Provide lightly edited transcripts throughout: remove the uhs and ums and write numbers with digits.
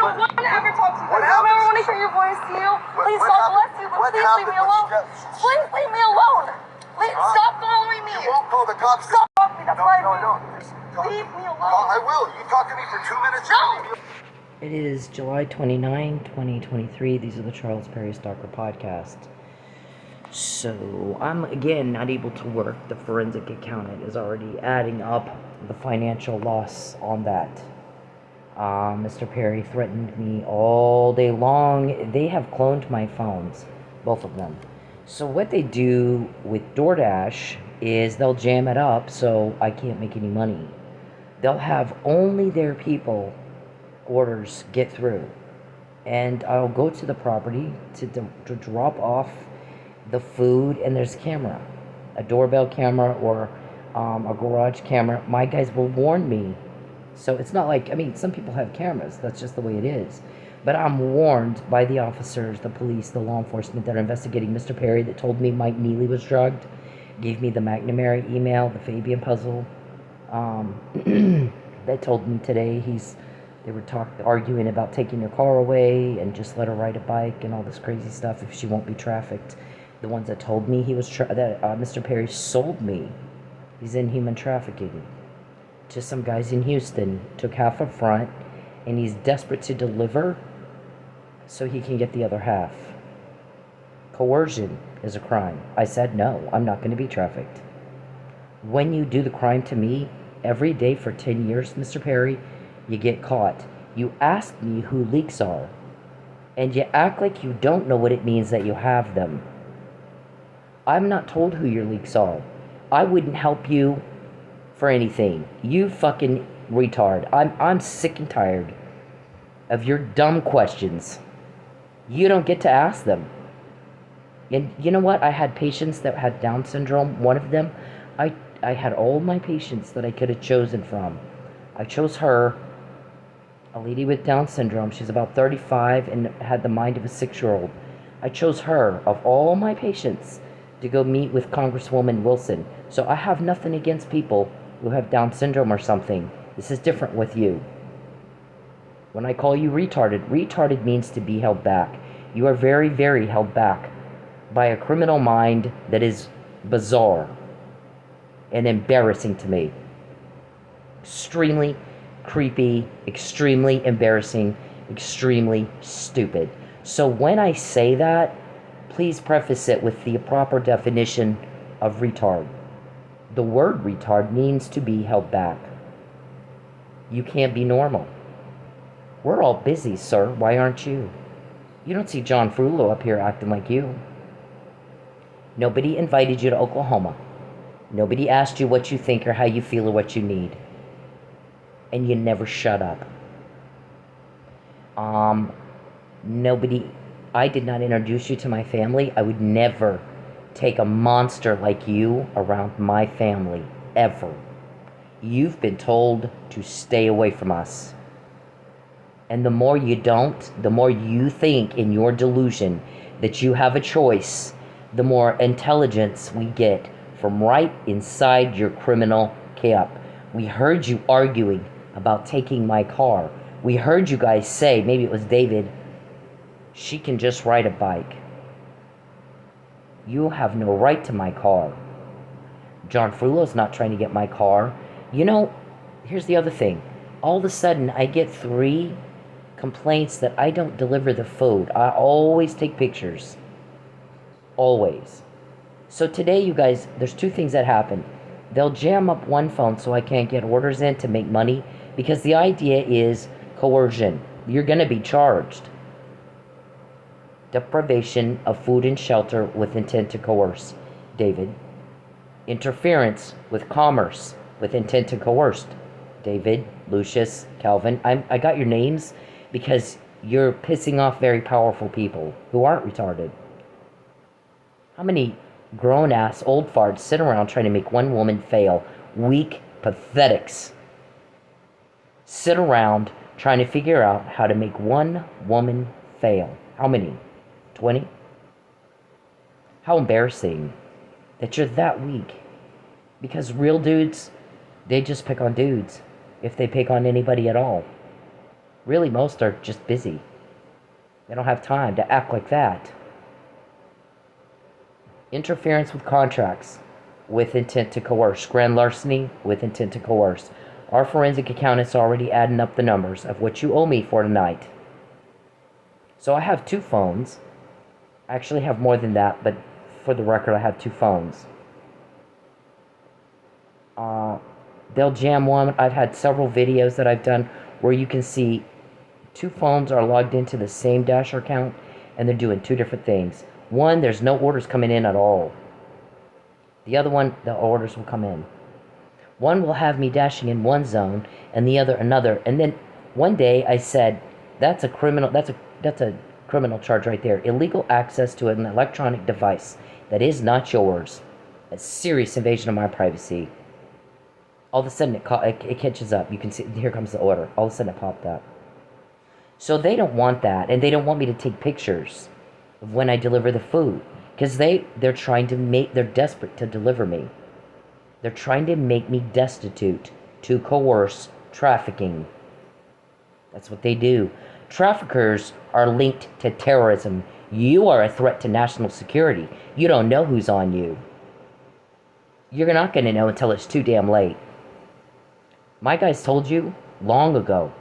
don't want to ever talk to you. I don't ever want to hear your voice to you. Please, God bless you, but please leave me alone. Please leave me alone. Please stop following me. You won't call the cops. Stop following me. That's why I Leave me alone. I will. You talk to me for 2 minutes. No. It is July 29, 2023. These are the Charles Perry Stalker podcast. So, I'm again not able to work. The forensic accountant is already adding up the financial loss on that. Mr. Perry threatened me all day long. They have cloned my phones, both of them. So what they do with DoorDash is they'll jam it up so I can't make any money. They'll have only their people orders get through. And I'll go to the property to drop off the food, and there's a doorbell camera or a garage camera. My guys will warn me. So it's not like, some people have cameras. That's just the way it is. But I'm warned by the officers, the police, the law enforcement that are investigating Mr. Perry, that told me Mike Nealey was drugged, gave me the McNamara email, the Fabian puzzle. They told me today they were arguing about taking her car away and just let her ride a bike and all this crazy stuff if she won't be trafficked. The ones that told me that Mr. Perry sold me. He's in human trafficking. To some guys in Houston, took half up front, and he's desperate to deliver so he can get the other half. Coercion is a crime. I said no, I'm not going to be trafficked. When you do the crime to me every day for 10 years, Mr. Perry, you get caught. You ask me who leaks are, and you act like you don't know what it means that you have them. I'm not told who your leaks are. I wouldn't help you for anything. You fucking retard. I'm sick and tired of your dumb questions. You don't get to ask them. And you know what? I had patients that had Down syndrome. One of them, I had all my patients that I could have chosen from. I chose her, a lady with Down syndrome. She's about 35 and had the mind of a 6-year-old. I chose her, of all my patients, to go meet with Congresswoman Wilson. So I have nothing against people who have Down syndrome or something. This is different with you. When I call you retarded means to be held back. You are very, very held back by a criminal mind that is bizarre and embarrassing to me. Extremely creepy, extremely embarrassing, extremely stupid. So when I say that, please preface it with the proper definition of retard. The word retard means to be held back. You can't be normal. We're all busy, sir. Why aren't you? You don't see John Frullo up here acting like you. Nobody invited you to Oklahoma. Nobody asked you what you think or how you feel or what you need. And you never shut up. I did not introduce you to my family. I would never take a monster like you around my family, ever. You've been told to stay away from us. And the more you don't, the more you think in your delusion that you have a choice, the more intelligence we get from right inside your criminal camp. We heard you arguing about taking my car. We heard you guys say, maybe it was David, she can just ride a bike. You have no right to my car. John Frullo's not trying to get my car. You know, here's the other thing. All of a sudden, I get 3 complaints that I don't deliver the food. I always take pictures. Always. So today, you guys, there's 2 things that happen. They'll jam up one phone so I can't get orders in to make money, because the idea is coercion. You're going to be charged. Deprivation of food and shelter with intent to coerce, David. Interference with commerce with intent to coerce, David, Lucius, Calvin. I got your names because you're pissing off very powerful people who aren't retarded. How many grown-ass old farts sit around trying to make one woman fail? Weak pathetics. Sit around trying to figure out how to make one woman fail. How many? 20? How embarrassing that you're that weak. Because real dudes, they just pick on dudes, if they pick on anybody at all. Really, most are just busy. They don't have time to act like that. Interference with contracts with intent to coerce. Grand larceny with intent to coerce. Our forensic accountant's already adding up the numbers of what you owe me for tonight. So I have 2 phones. I actually have more than that, but for the record, I have 2 phones. They'll jam one. I've had several videos that I've done where you can see 2 phones are logged into the same Dasher account, and they're doing 2 different things. One, there's no orders coming in at all. The other one, the orders will come in. One will have me dashing in one zone, and the other another. And then one day I said, "That's a criminal. That's a criminal charge right there. Illegal access to an electronic device that is not yours. A serious invasion of my privacy." All of a sudden it catches up. You can see, here comes the order. All of a sudden it popped up. So they don't want that, and they don't want me to take pictures of when I deliver the food, because they're trying to they're desperate to deliver me. They're trying to make me destitute to coerce trafficking. That's what they do. Traffickers are linked to terrorism. You are a threat to national security. You don't know who's on you. You're not going to know until it's too damn late. My guys told you long ago.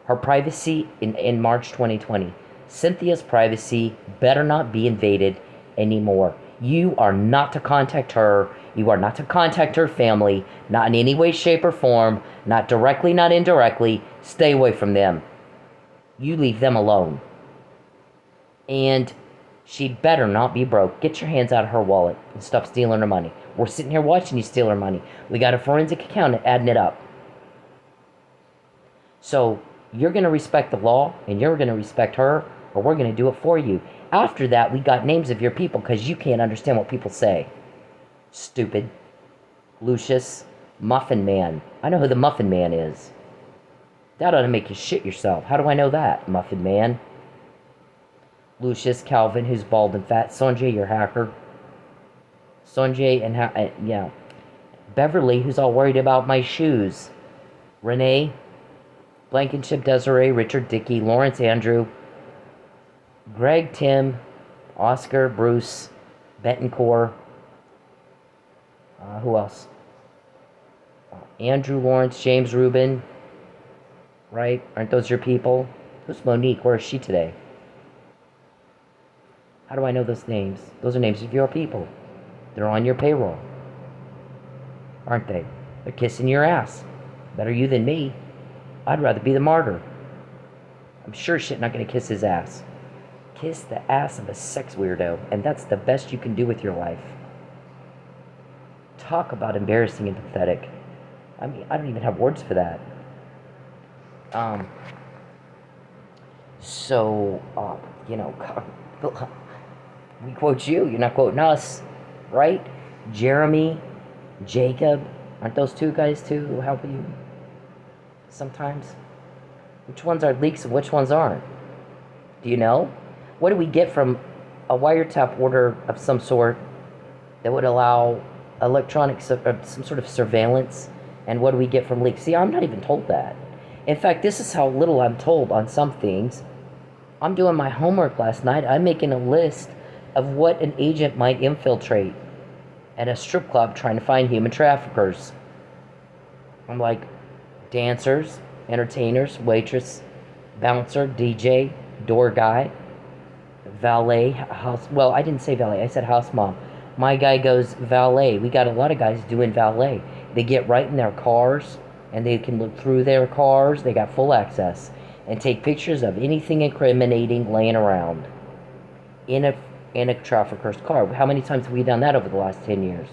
Her privacy in March 2020. Cynthia's privacy better not be invaded anymore. You are not to contact her. You are not to contact her family. Not in any way, shape, or form. Not directly, not indirectly. Stay away from them. You leave them alone. And she better not be broke. Get your hands out of her wallet and stop stealing her money. We're sitting here watching you steal her money. We got a forensic accountant adding it up. So you're going to respect the law, and you're going to respect her, or we're going to do it for you. After that, we got names of your people, because you can't understand what people say. Stupid. Lucius. Muffin Man. I know who the Muffin Man is. That ought to make you shit yourself. How do I know that, Muffin Man? Lucius, Calvin, who's bald and fat. Sanjay, your hacker. Sanjay and, yeah. Beverly, who's all worried about my shoes. Renee. Blankenship, Desiree, Richard, Dickey, Lawrence, Andrew, Greg, Tim, Oscar, Bruce, Betancourt, who else? Andrew, Lawrence, James, Rubin, right? Aren't those your people? Who's Monique? Where is she today? How do I know those names? Those are names of your people. They're on your payroll. Aren't they? They're kissing your ass. Better you than me. I'd rather be the martyr. I'm sure shit not gonna kiss his ass. Kiss the ass of a sex weirdo, and that's the best you can do with your life. Talk about embarrassing and pathetic. I mean, I don't even have words for that. You know, we quote you, you're not quoting us, right? Jeremy, Jacob, aren't those 2 guys too who help you? Sometimes. Which ones are leaks and which ones aren't? Do you know? What do we get from a wiretap order of some sort that would allow electronic, some sort of surveillance? And what do we get from leaks? See, I'm not even told that. In fact, this is how little I'm told on some things. I'm doing my homework last night. I'm making a list of what an agent might infiltrate at a strip club trying to find human traffickers. I'm like, dancers, entertainers, waitress, bouncer, DJ, door guy, valet, house. Well, I didn't say valet. I said house mom. My guy goes valet. We got a lot of guys doing valet. They get right in their cars, and they can look through their cars. They got full access and take pictures of anything incriminating laying around in a trafficker's car. How many times have we done that over the last 10 years?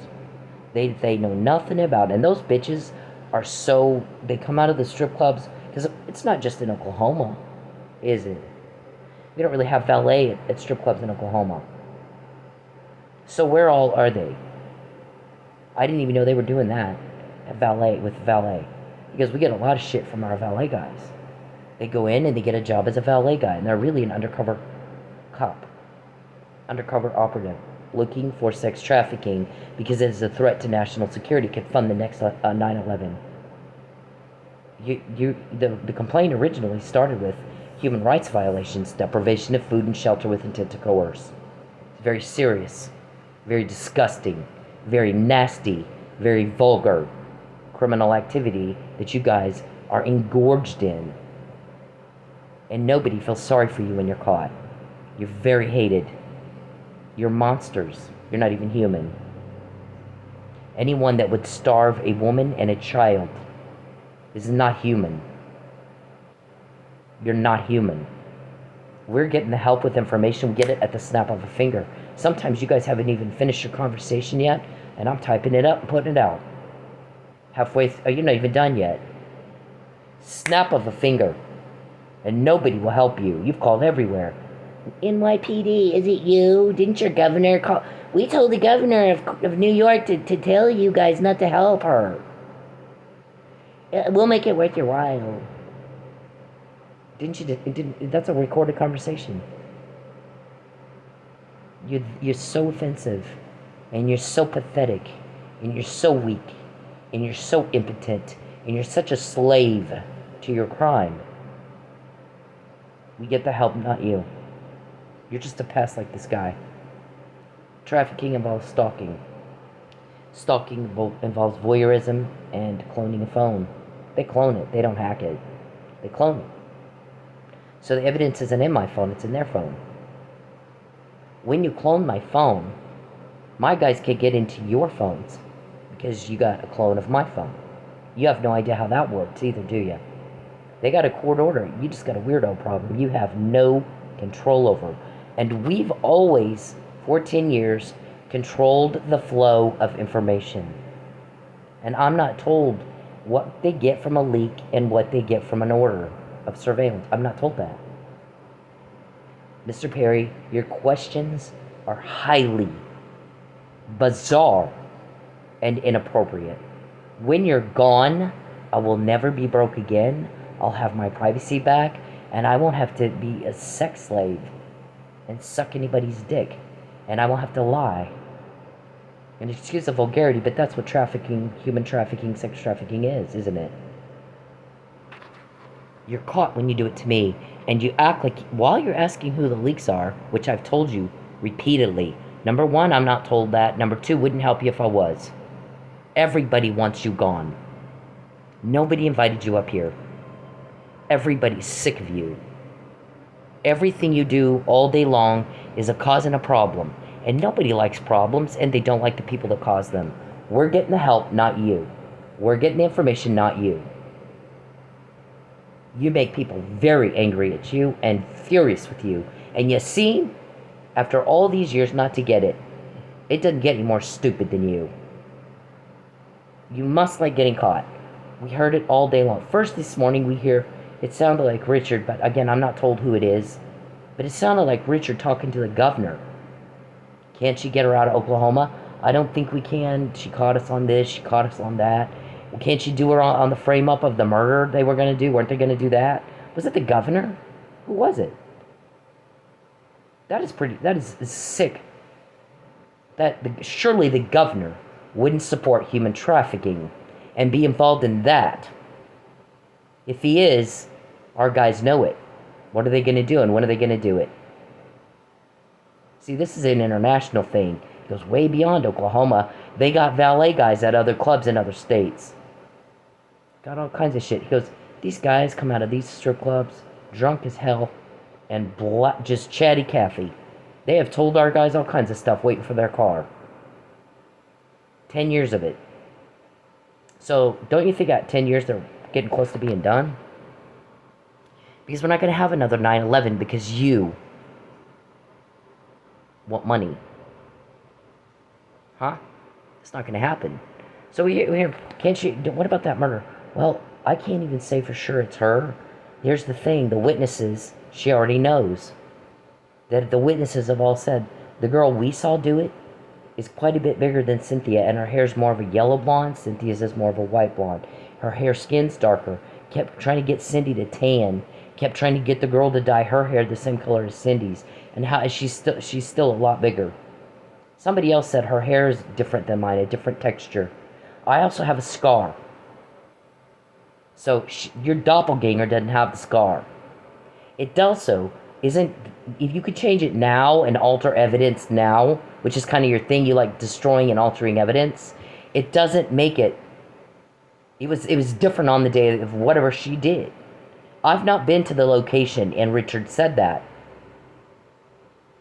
They know nothing about it. And those bitches are so, they come out of the strip clubs, because it's not just in Oklahoma, is it? We don't really have valet at strip clubs in Oklahoma. So where all are they? I didn't even know they were doing that at valet, because we get a lot of shit from our valet guys. They go in and they get a job as a valet guy, and they're really an undercover cop, undercover operative, looking for sex trafficking because it is a threat to national security, could fund the next 9/11. The complaint originally started with human rights violations, deprivation of food and shelter with intent to coerce. It's very serious, very disgusting, very nasty, very vulgar criminal activity that you guys are engorged in. And nobody feels sorry for you when you're caught. You're very hated. You're monsters. You're not even human. Anyone that would starve a woman and a child is not human. You're not human. We're getting the help with information. We get it at the snap of a finger. Sometimes you guys haven't even finished your conversation yet, and I'm typing it up and putting it out. Halfway, you're not even done yet. Snap of a finger, and nobody will help you. You've called everywhere. NYPD, is it you? Didn't your governor call? We told the governor of New York to tell you guys not to help her. We'll make it worth your while. That's a recorded conversation. You're so offensive, and you're so pathetic, and you're so weak, and you're so impotent, and you're such a slave to your crime. We get the help, not you. You're just a pest like this guy. Trafficking involves stalking. Stalking involves voyeurism and cloning a phone. They clone it. They don't hack it. They clone it. So the evidence isn't in my phone. It's in their phone. When you clone my phone, my guys can't get into your phones because you got a clone of my phone. You have no idea how that works either, do you? They got a court order. You just got a weirdo problem. You have no control over. And we've always, for 10 years, controlled the flow of information. And I'm not told what they get from a leak and what they get from an order of surveillance. I'm not told that. Mr. Perry, your questions are highly bizarre and inappropriate. When you're gone, I will never be broke again. I'll have my privacy back, and I won't have to be a sex slave and suck anybody's dick. And I won't have to lie. And excuse the vulgarity, but that's what trafficking, human trafficking, sex trafficking is, isn't it? You're caught when you do it to me, and you act like, while you're asking who the leaks are, which I've told you repeatedly. Number one, I'm not told that. Number two, wouldn't help you if I was. Everybody wants you gone. Nobody invited you up here. Everybody's sick of you. Everything you do all day long is a cause and a problem. And nobody likes problems, and they don't like the people that cause them. We're getting the help, not you. We're getting the information, not you. You make people very angry at you and furious with you. And you seem, after all these years, not to get it. It doesn't get any more stupid than you. You must like getting caught. We heard it all day long. First this morning we hear, it sounded like Richard, but again, I'm not told who it is. But it sounded like Richard talking to the governor. Can't she get her out of Oklahoma? I don't think we can. She caught us on this, she caught us on that. Well, can't she do her on the frame up of the murder they were going to do? Weren't they going to do that? Was it the governor? Who was it? That is sick. Surely the governor wouldn't support human trafficking and be involved in that. If he is, our guys know it. What are they going to do, and when are they going to do it? See, this is an international thing. It goes way beyond Oklahoma. They got valet guys at other clubs in other states. Got all kinds of shit. He goes, these guys come out of these strip clubs drunk as hell and just chatty Cathy. They have told our guys all kinds of stuff waiting for their car. 10 years of it. So, don't you think at 10 years they're getting close to being done? Because we're not going to have another 9/11 because you want money. Huh? It's not going to happen. So we hear, can't she, what about that murder? Well, I can't even say for sure it's her. Here's the thing, the witnesses, she already knows. That the witnesses have all said, the girl we saw do it is quite a bit bigger than Cynthia, and her hair's more of a yellow blonde. Cynthia's is more of a white blonde. Her hair skin's darker. Kept trying to get Cindy to tan. Kept trying to get the girl to dye her hair the same color as Cindy's. And how she's still a lot bigger. Somebody else said her hair is different than mine, a different texture. I also have a scar. So your doppelganger doesn't have the scar. It also isn't, if you could change it now and alter evidence now, which is kind of your thing, you like destroying and altering evidence, it doesn't make it. It was different on the day of whatever she did. I've not been to the location, and Richard said that.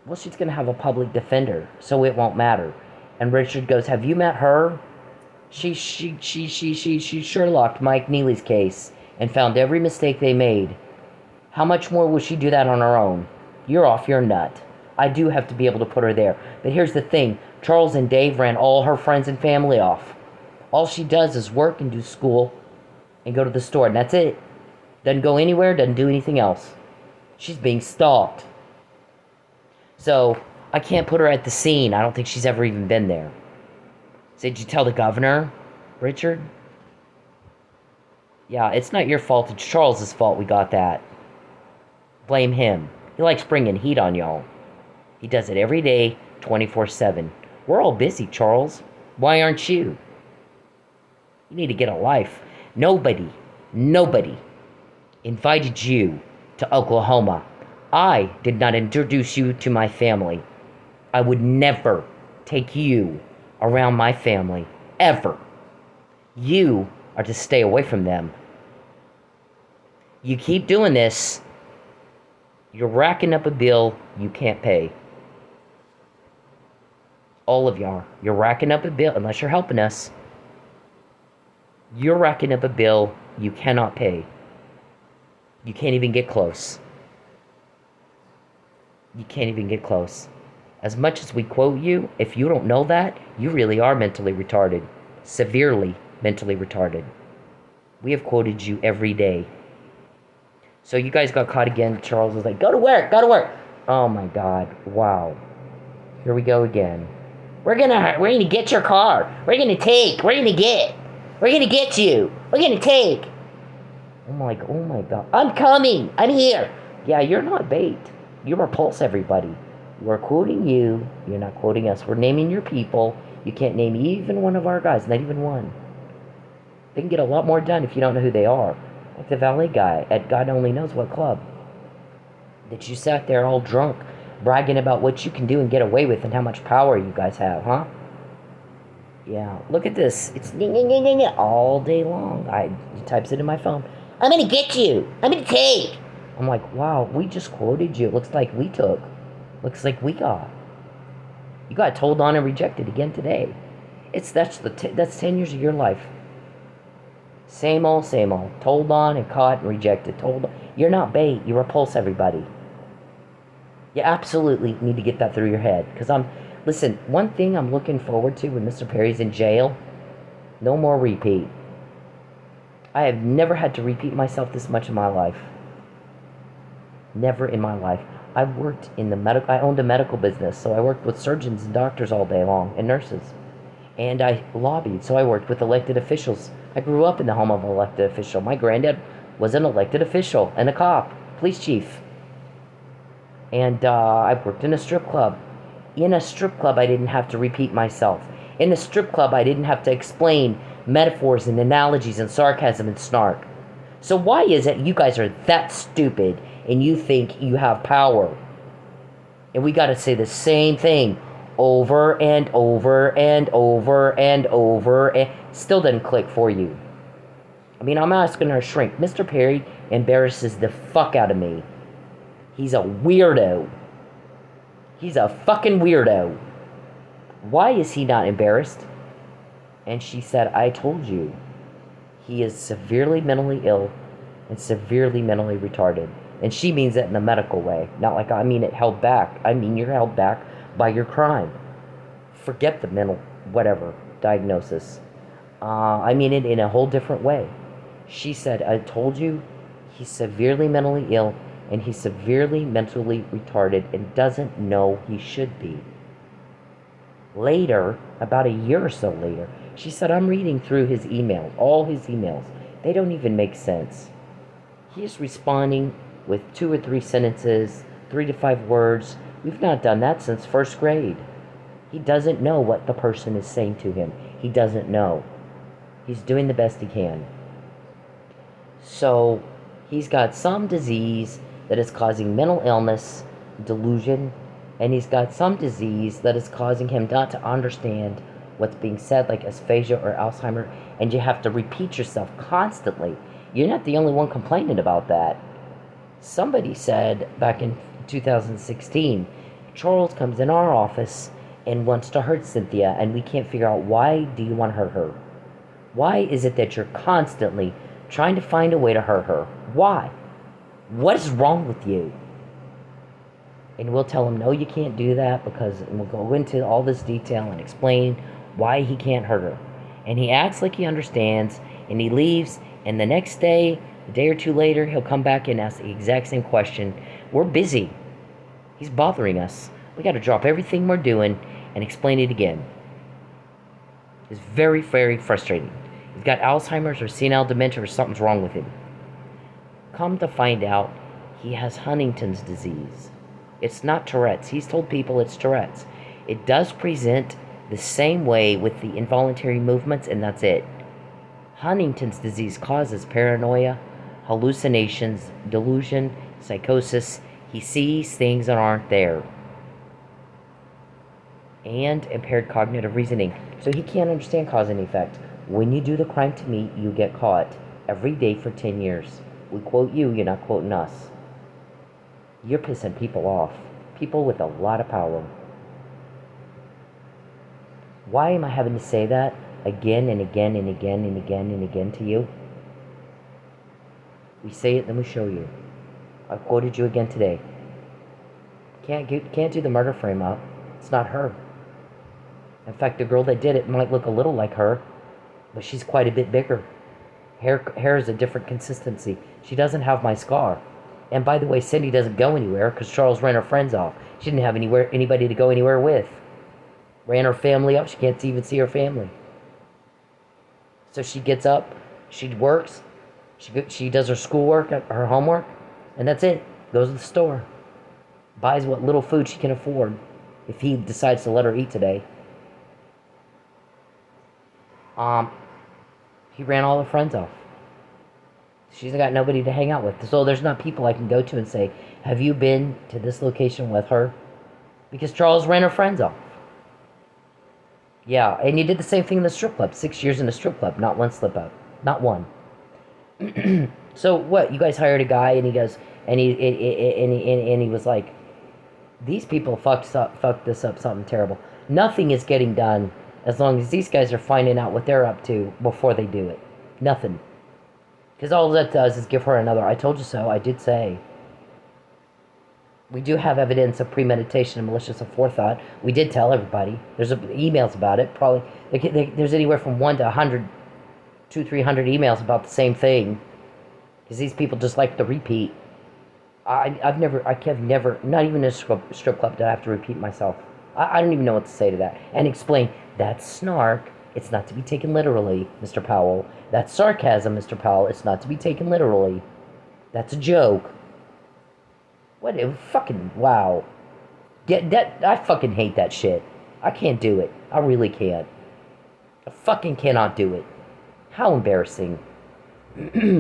Well, she's going to have a public defender, so it won't matter. And Richard goes, have you met her? She Sherlocked Mike Nealeys' case and found every mistake they made. How much more will she do that on her own? You're off your nut. I do have to be able to put her there. But here's the thing. Charles and Dave ran all her friends and family off. All she does is work and do school and go to the store, and that's it. Doesn't go anywhere, doesn't do anything else. She's being stalked. So, I can't put her at the scene. I don't think she's ever even been there. So did you tell the governor, Richard? Yeah, it's not your fault. It's Charles's fault we got that. Blame him. He likes bringing heat on y'all. He does it every day, 24/7. We're all busy, Charles. Why aren't you? You need to get a life. Nobody invited you to Oklahoma. I did not introduce you to my family. I would never take you around my family, ever. You are to stay away from them. You keep doing this, you're racking up a bill you can't pay. All of y'all, you're racking up a bill, unless you're helping us. You're racking up a bill you cannot pay. You can't even get close. You can't even get close. As much as we quote you, if you don't know that, you really are mentally retarded. Severely mentally retarded. We have quoted you every day. So you guys got caught again. Charles was like, go to work, go to work. Oh my God, wow. Here we go again. We're gonna get your car. We're gonna get you. We're gonna take. I'm like, oh my God. I'm coming. I'm here. Yeah, you're not bait. You repulse everybody. We're quoting you. You're not quoting us. We're naming your people. You can't name even one of our guys. Not even one. They can get a lot more done if you don't know who they are. Like the valet guy at God only knows what club. That you sat there all drunk, bragging about what you can do and get away with and how much power you guys have, huh? Yeah, look at this. It's all day long. He types it in my phone. I'm gonna get you. I'm gonna take. I'm like, wow, we just quoted you. It looks like we took. Looks like we got. You got told on and rejected again today. That's 10 years of your life. Same old, same old. Told on and caught and rejected. Told on. You're not bait. You repulse everybody. You absolutely need to get that through your head. Because listen, one thing I'm looking forward to when Mr. Perry's in jail, no more repeat. I have never had to repeat myself this much in my life. Never in my life. I worked in I owned a medical business, so I worked with surgeons and doctors all day long, and nurses. And I lobbied, so I worked with elected officials. I grew up in the home of an elected official. My granddad was an elected official and a cop, police chief. And I worked in a strip club. In a strip club, I didn't have to repeat myself. In a strip club, I didn't have to explain metaphors and analogies and sarcasm and snark. So why is it you guys are that stupid and you think you have power? And we got to say the same thing over and over and over and over, and still doesn't click for you. I mean, I'm asking her shrink. Mr. Perry embarrasses the fuck out of me. He's a weirdo. He's a fucking weirdo. Why is he not embarrassed? And she said, I told you. He is severely mentally ill and severely mentally retarded. And she means it in a medical way. Not like I mean it held back. I mean you're held back by your crime. Forget the mental whatever diagnosis. I mean it in a whole different way. She said, I told you he's severely mentally ill and he's severely mentally retarded and doesn't know he should be. Later, about a year or so later, she said, I'm reading through his emails, all his emails. They don't even make sense. He's responding with 2 or 3 sentences, 3 to 5 words. We've not done that since first grade. He doesn't know what the person is saying to him. He doesn't know. He's doing the best he can. So he's got some disease that is causing mental illness, delusion, and he's got some disease that is causing him not to understand what's being said, like aphasia or Alzheimer, and you have to repeat yourself constantly. You're not the only one complaining about that. Somebody said back in 2016, Charles comes in our office and wants to hurt Cynthia, and we can't figure out, why do you want to hurt her? Why is it that you're constantly trying to find a way to hurt her? Why? What is wrong with you? And we'll tell him, no, you can't do that, because, and we'll go into all this detail and explain why he can't hurt her. And he acts like he understands, and he leaves, and the next day, a day or two later, he'll come back and ask the exact same question. We're busy. He's bothering us. We got to drop everything we're doing and explain it again. It's very, very frustrating. He's got Alzheimer's or senile dementia, or something's wrong with him. Come to find out, he has Huntington's disease. It's not Tourette's. He's told people it's Tourette's. It does present the same way with the involuntary movements, and that's it. Huntington's disease causes paranoia, hallucinations, delusion, psychosis. He sees things that aren't there. And impaired cognitive reasoning. So he can't understand cause and effect. When you do the crime to me, you get caught every day for 10 years. We quote you, you're not quoting us. You're pissing people off. People with a lot of power. Why am I having to say that again and again and again and again and again to you? We say it, then we show you. I quoted you again today. Can't do the murder frame up. It's not her. In fact, the girl that did it might look a little like her, but she's quite a bit bigger. Hair is a different consistency. She doesn't have my scar. And by the way, Cindy doesn't go anywhere because Charles ran her friends off. She didn't have anybody to go anywhere with. Ran her family up. She can't even see her family. So she gets up, she works, she does her schoolwork, her homework, and that's it. Goes to the store. Buys what little food she can afford if he decides to let her eat today. He ran all her friends off. She's got nobody to hang out with. So there's not people I can go to and say, have you been to this location with her? Because Charles ran her friends off. Yeah, and you did the same thing in the strip club. 6 years in the strip club, not one slip up. Not one. So what? You guys hired a guy and he goes, and he was like, these people fucked this up something terrible. Nothing is getting done as long as these guys are finding out what they're up to before they do it. Nothing. Because all that does is give her another, I told you so, I did say. We do have evidence of premeditation and malicious aforethought. We did tell everybody. There's emails about it. Probably there's anywhere from 1 to 100, 200-300 emails about the same thing. Because these people just like to repeat. I've never, not even in a strip club did I have to repeat myself. I don't even know what to say to that. And explain, that's snark. It's not to be taken literally, Mr. Powell. That's sarcasm, Mr. Powell. It's not to be taken literally. That's a joke. What a fucking, wow. I fucking hate that shit. I can't do it. I really can't. I fucking cannot do it. How embarrassing.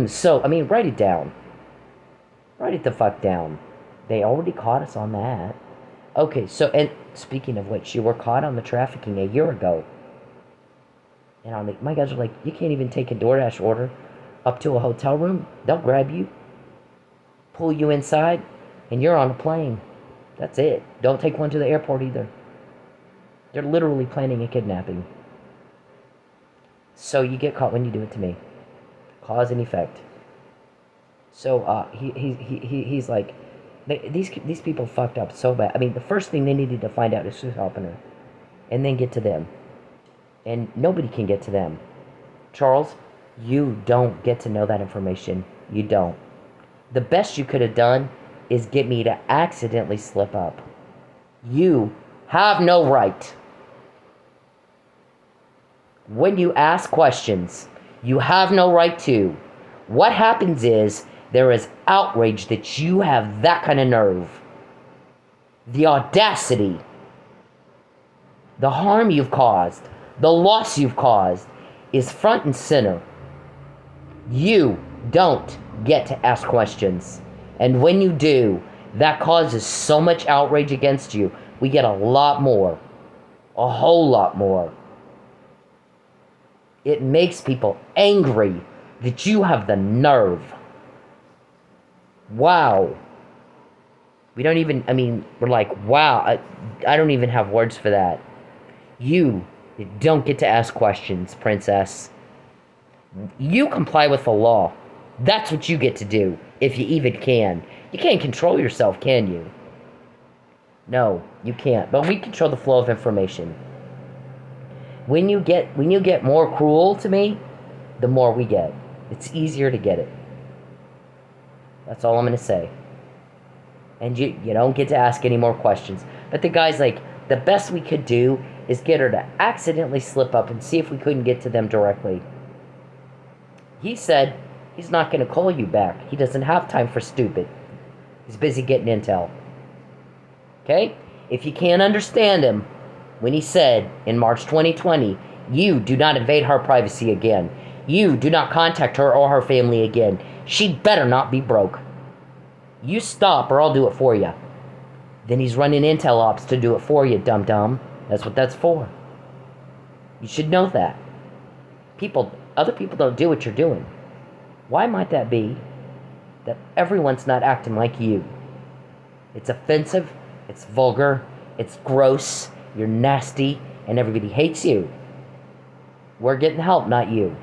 So, I mean, write it down. Write it the fuck down. They already caught us on that. Okay, so, and speaking of which, you were caught on the trafficking a year ago. And my guys are like, you can't even take a DoorDash order up to a hotel room. They'll grab you, pull you inside, and you're on a plane. That's it. Don't take one to the airport either. They're literally planning a kidnapping. So you get caught when you do it to me. Cause and effect. So he's like, these people fucked up so bad. I mean, the first thing they needed to find out is who's helping her, and then get to them. And nobody can get to them. Charles, you don't get to know that information. You don't. The best you could have done is get me to accidentally slip up. You have no right. When you ask questions, you have no right to. What happens is there is outrage that you have that kind of nerve. The audacity. The harm you've caused. The loss you've caused is front and center. You don't get to ask questions. And when you do, that causes so much outrage against you. We get a lot more. A whole lot more. It makes people angry that you have the nerve. Wow. We don't even, we're like, wow. I don't even have words for that. You don't get to ask questions, princess. You comply with the law. That's what you get to do, if you even can. You can't control yourself, can you? No, you can't. But we control the flow of information. When you get more cruel to me, the more we get. It's easier to get it. That's all I'm going to say. And you don't get to ask any more questions. But the guy's like, the best we could do is get her to accidentally slip up and see if we couldn't get to them directly. He said he's not going to call you back. He doesn't have time for stupid. He's busy getting intel. Okay? If you can't understand him, when he said in March 2020, you do not invade her privacy again. You do not contact her or her family again. She better not be broke. You stop or I'll do it for you. Then he's running intel ops to do it for you, dum-dum. That's what that's for. You should know that. Other people don't do what you're doing. Why might that be? That everyone's not acting like you. It's offensive, it's vulgar, it's gross, you're nasty, and everybody hates you. We're getting help, not you.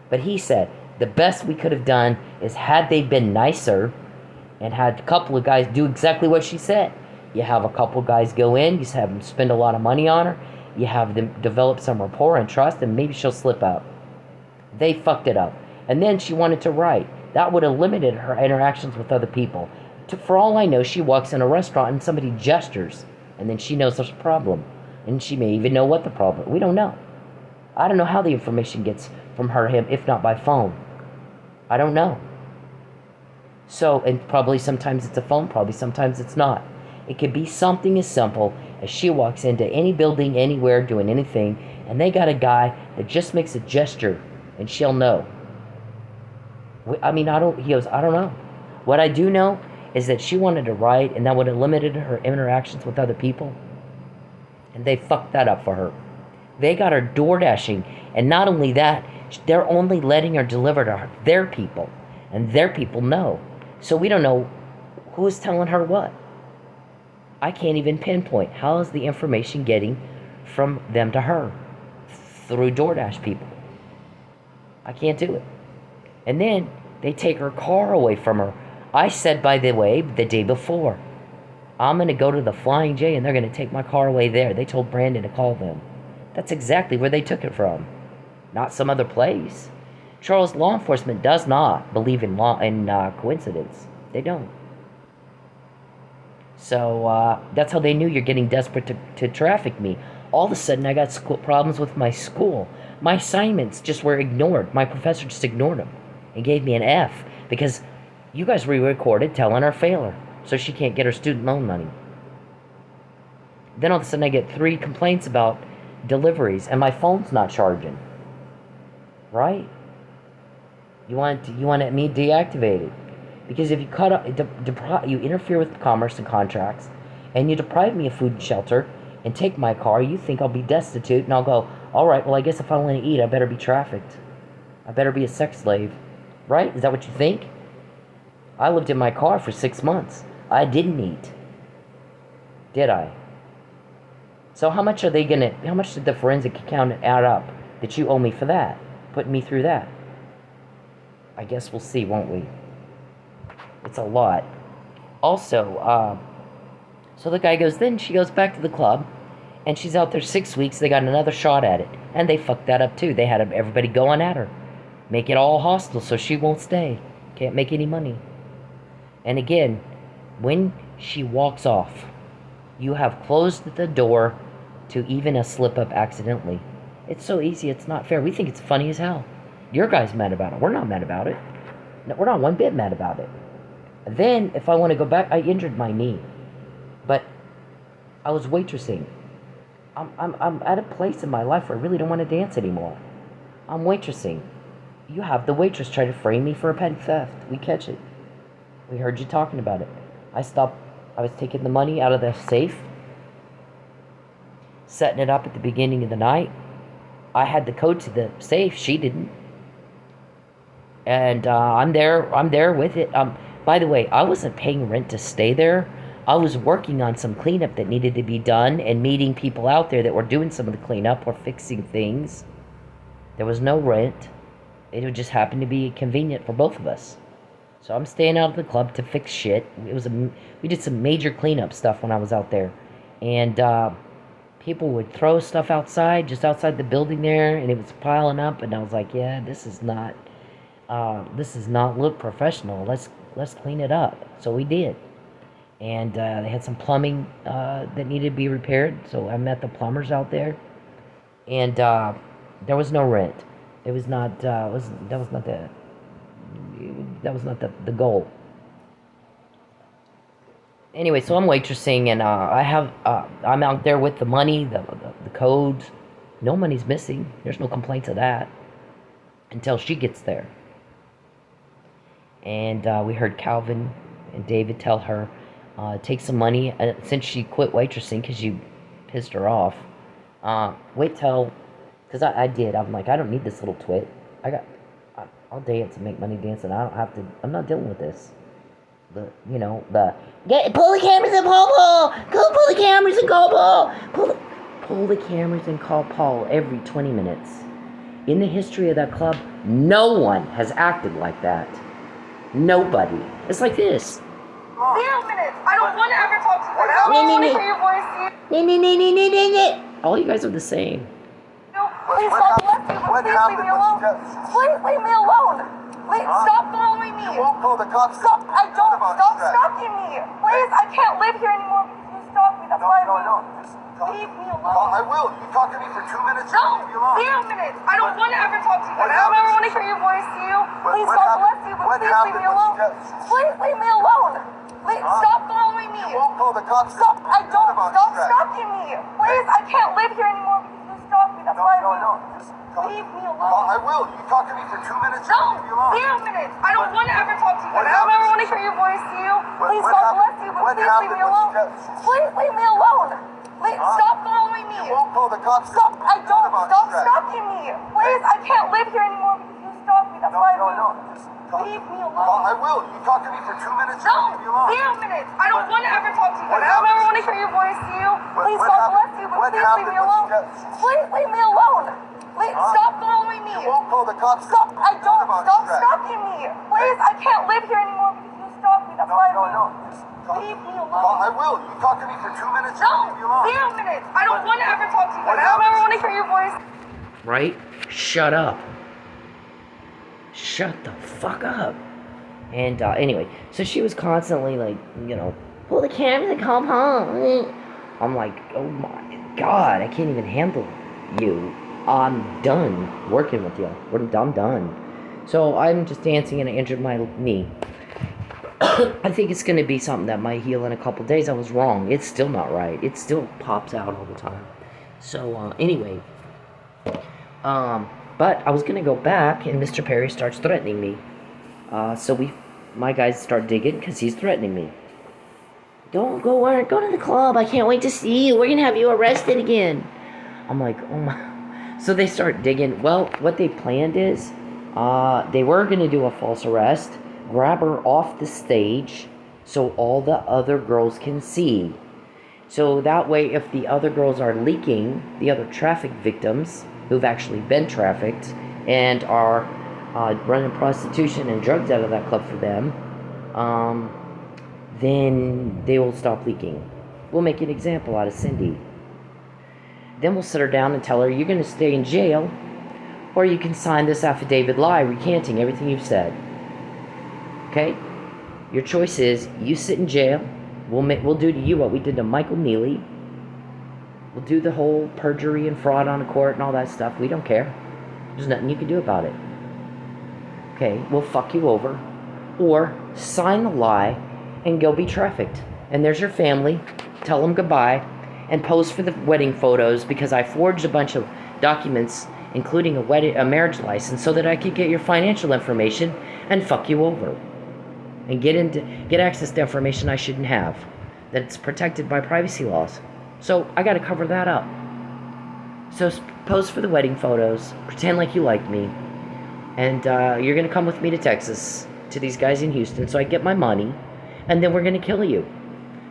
But he said, the best we could have done is had they been nicer and had a couple of guys do exactly what she said. You have a couple of guys go in, you have them spend a lot of money on her, you have them develop some rapport and trust, and maybe she'll slip up. They fucked it up. And then she wanted to write. That would have limited her interactions with other people. For all I know, she walks in a restaurant and somebody gestures, and then she knows there's a problem. And she may even know what the problem is. We don't know. I don't know how the information gets from her to him, if not by phone. I don't know. So, and probably sometimes it's a phone, probably sometimes it's not. It could be something as simple as she walks into any building, anywhere, doing anything, and they got a guy that just makes a gesture, and she'll know. He goes, I don't know. What I do know is that she wanted to write, and that would have limited her interactions with other people. And they fucked that up for her. They got her door dashing, and not only that, they're only letting her deliver to their people, and their people know. So we don't know who's telling her what. I can't even pinpoint how is the information getting from them to her through DoorDash people. I can't do it. And then they take her car away from her. I said, by the way, the day before, I'm going to go to the Flying J and they're going to take my car away there. They told Brandon to call them. That's exactly where they took it from. Not some other place. Charles, law enforcement does not believe in coincidence. They don't. So that's how they knew you're getting desperate to traffic me. All of a sudden, I got problems with my school. My assignments just were ignored. My professor just ignored them and gave me an F because you guys re-recorded telling her failure so she can't get her student loan money. Then all of a sudden, I get 3 complaints about deliveries, and my phone's not charging. Right? You want me deactivated. Because if you cut up, you interfere with commerce and contracts, and you deprive me of food and shelter, and take my car, you think I'll be destitute, and I'll go, all right, well, I guess if I want to eat, I better be trafficked. I better be a sex slave. Right? Is that what you think? I lived in my car for 6 months. I didn't eat. Did I? So how much did the forensic accountant add up that you owe me for that? Putting me through that? I guess we'll see, won't we? It's a lot. Also, so the guy goes, then she goes back to the club, and she's out there 6 weeks. They got another shot at it, and they fucked that up too. They had everybody going at her. Make it all hostile so she won't stay. Can't make any money. And again, when she walks off, you have closed the door to even a slip-up accidentally. It's so easy, it's not fair. We think it's funny as hell. Your guy's mad about it. We're not mad about it. No, we're not one bit mad about it. Then, if I want to go back, I injured my knee. But I was waitressing. I'm at a place in my life where I really don't want to dance anymore. I'm waitressing. You have the waitress try to frame me for a petty theft. We catch it. We heard you talking about it. I was taking the money out of the safe, setting it up at the beginning of the night. I had the code to the safe. She didn't. And I'm there with it. By the way, I wasn't paying rent to stay there. I was working on some cleanup that needed to be done and meeting people out there that were doing some of the cleanup or fixing things. There was no rent. It would just happen to be convenient for both of us. So I'm staying out of the club to fix shit. We did some major cleanup stuff when I was out there. And people would throw stuff outside, just outside the building there, and it was piling up. And I was like, yeah, this does not look professional. Let's clean it up. So we did. And they had some plumbing that needed to be repaired. So I met the plumbers out there. And there was no rent. It was not. That was not the goal. Anyway, so I'm waitressing, and I'm out there with the money, the codes. No money's missing. There's no complaints of that until she gets there. And we heard Calvin and David tell her, take some money since she quit waitressing because you pissed her off. Wait till. Because I did. I'm like, I don't need this little twit. I'll dance and make money dancing. I don't have to. I'm not dealing with this. Pull the cameras and call Paul. Go pull the cameras and call Paul. Pull the cameras and call Paul every 20 minutes. In the history of that club, no one has acted like that. Nobody. It's like this. 0 minutes. I don't want to ever talk to you. I don't want to hear your voice. All you guys are the same. Please, God bless you, but please leave me alone. Please leave me alone. Please stop following me. You won't call the cops. Stop. I don't. Stop stalking me. Please, I can't live here anymore because you stalk me. That's why I moved. Leave me alone. I will. You talk to me for 2 minutes. No, Leave me alone. 0 minutes. I don't want to ever talk to you. I don't ever want to hear your voice to you. Please, God bless you, but please leave me alone. Please leave me alone. Please stop following me. You won't call the cops. Stop. I don't. Stop stalking me. Please, I can't live here anymore because you stalk me. That's why I moved. Leave me alone. I will. You talk to me for 2 minutes. No, Leave me alone. 0 minutes. I don't want to ever talk to you. I don't ever want to hear your voice to you. Please, God bless you, but please leave me alone. Please leave me alone. Please stop following me. You won't call the cops. Stop. I don't. Stop stalking me. Please, I can't live here anymore because you stalk me. That's why I moved. Leave me alone. I will. You talk to me for 2 minutes. No, Leave me alone. 0 minutes. I don't want to ever talk to you. I don't ever want to hear your voice to you. Please, God bless you, but please leave me alone. Please leave me alone. Please stop following me. You won't call the cops. Stop. I don't. Stop stalking me. Please, I can't live here anymore because you stalk me. That's why I moved. Leave me alone. I will. You talk to me for 2 minutes. No, Leave me alone. 0 minutes. I don't want to ever talk to you. I don't ever want to hear your voice. Right? Shut up. Shut the fuck up. And anyway, so she was constantly like, pull the cameras and come home. I'm like, oh my God, I can't even handle you. I'm done working with you. I'm done. So I'm just dancing and I injured my knee. I think it's going to be something that might heal in a couple days. I was wrong. It's still not right. It still pops out all the time. So anyway, but I was going to go back and Mr. Perry starts threatening me. So my guys start digging because he's threatening me. Don't go to the club. I can't wait to see you. We're going to have you arrested again. I'm like, oh my. So they start digging. Well, what they planned is they were going to do a false arrest, grab her off the stage so all the other girls can see. So that way, if the other girls are leaking, the other traffic victims who've actually been trafficked and are running prostitution and drugs out of that club for them, then they will stop leaking. We'll make an example out of Cindy. Then we'll sit her down and tell her, you're going to stay in jail, or you can sign this affidavit lie recanting everything you've said. Okay? Your choice is, you sit in jail, we'll do to you what we did to Michael Nealey. We'll do the whole perjury and fraud on the court and all that stuff. We don't care. There's nothing you can do about it. Okay, we'll fuck you over. Or sign the lie and go be trafficked. And there's your family. Tell them goodbye. And pose for the wedding photos because I forged a bunch of documents including a marriage license, so that I could get your financial information and fuck you over. And get access to information I shouldn't have. That's protected by privacy laws. So I gotta cover that up. So pose for the wedding photos, pretend like you like me, and you're gonna come with me to Texas, to these guys in Houston, so I get my money, and then we're gonna kill you.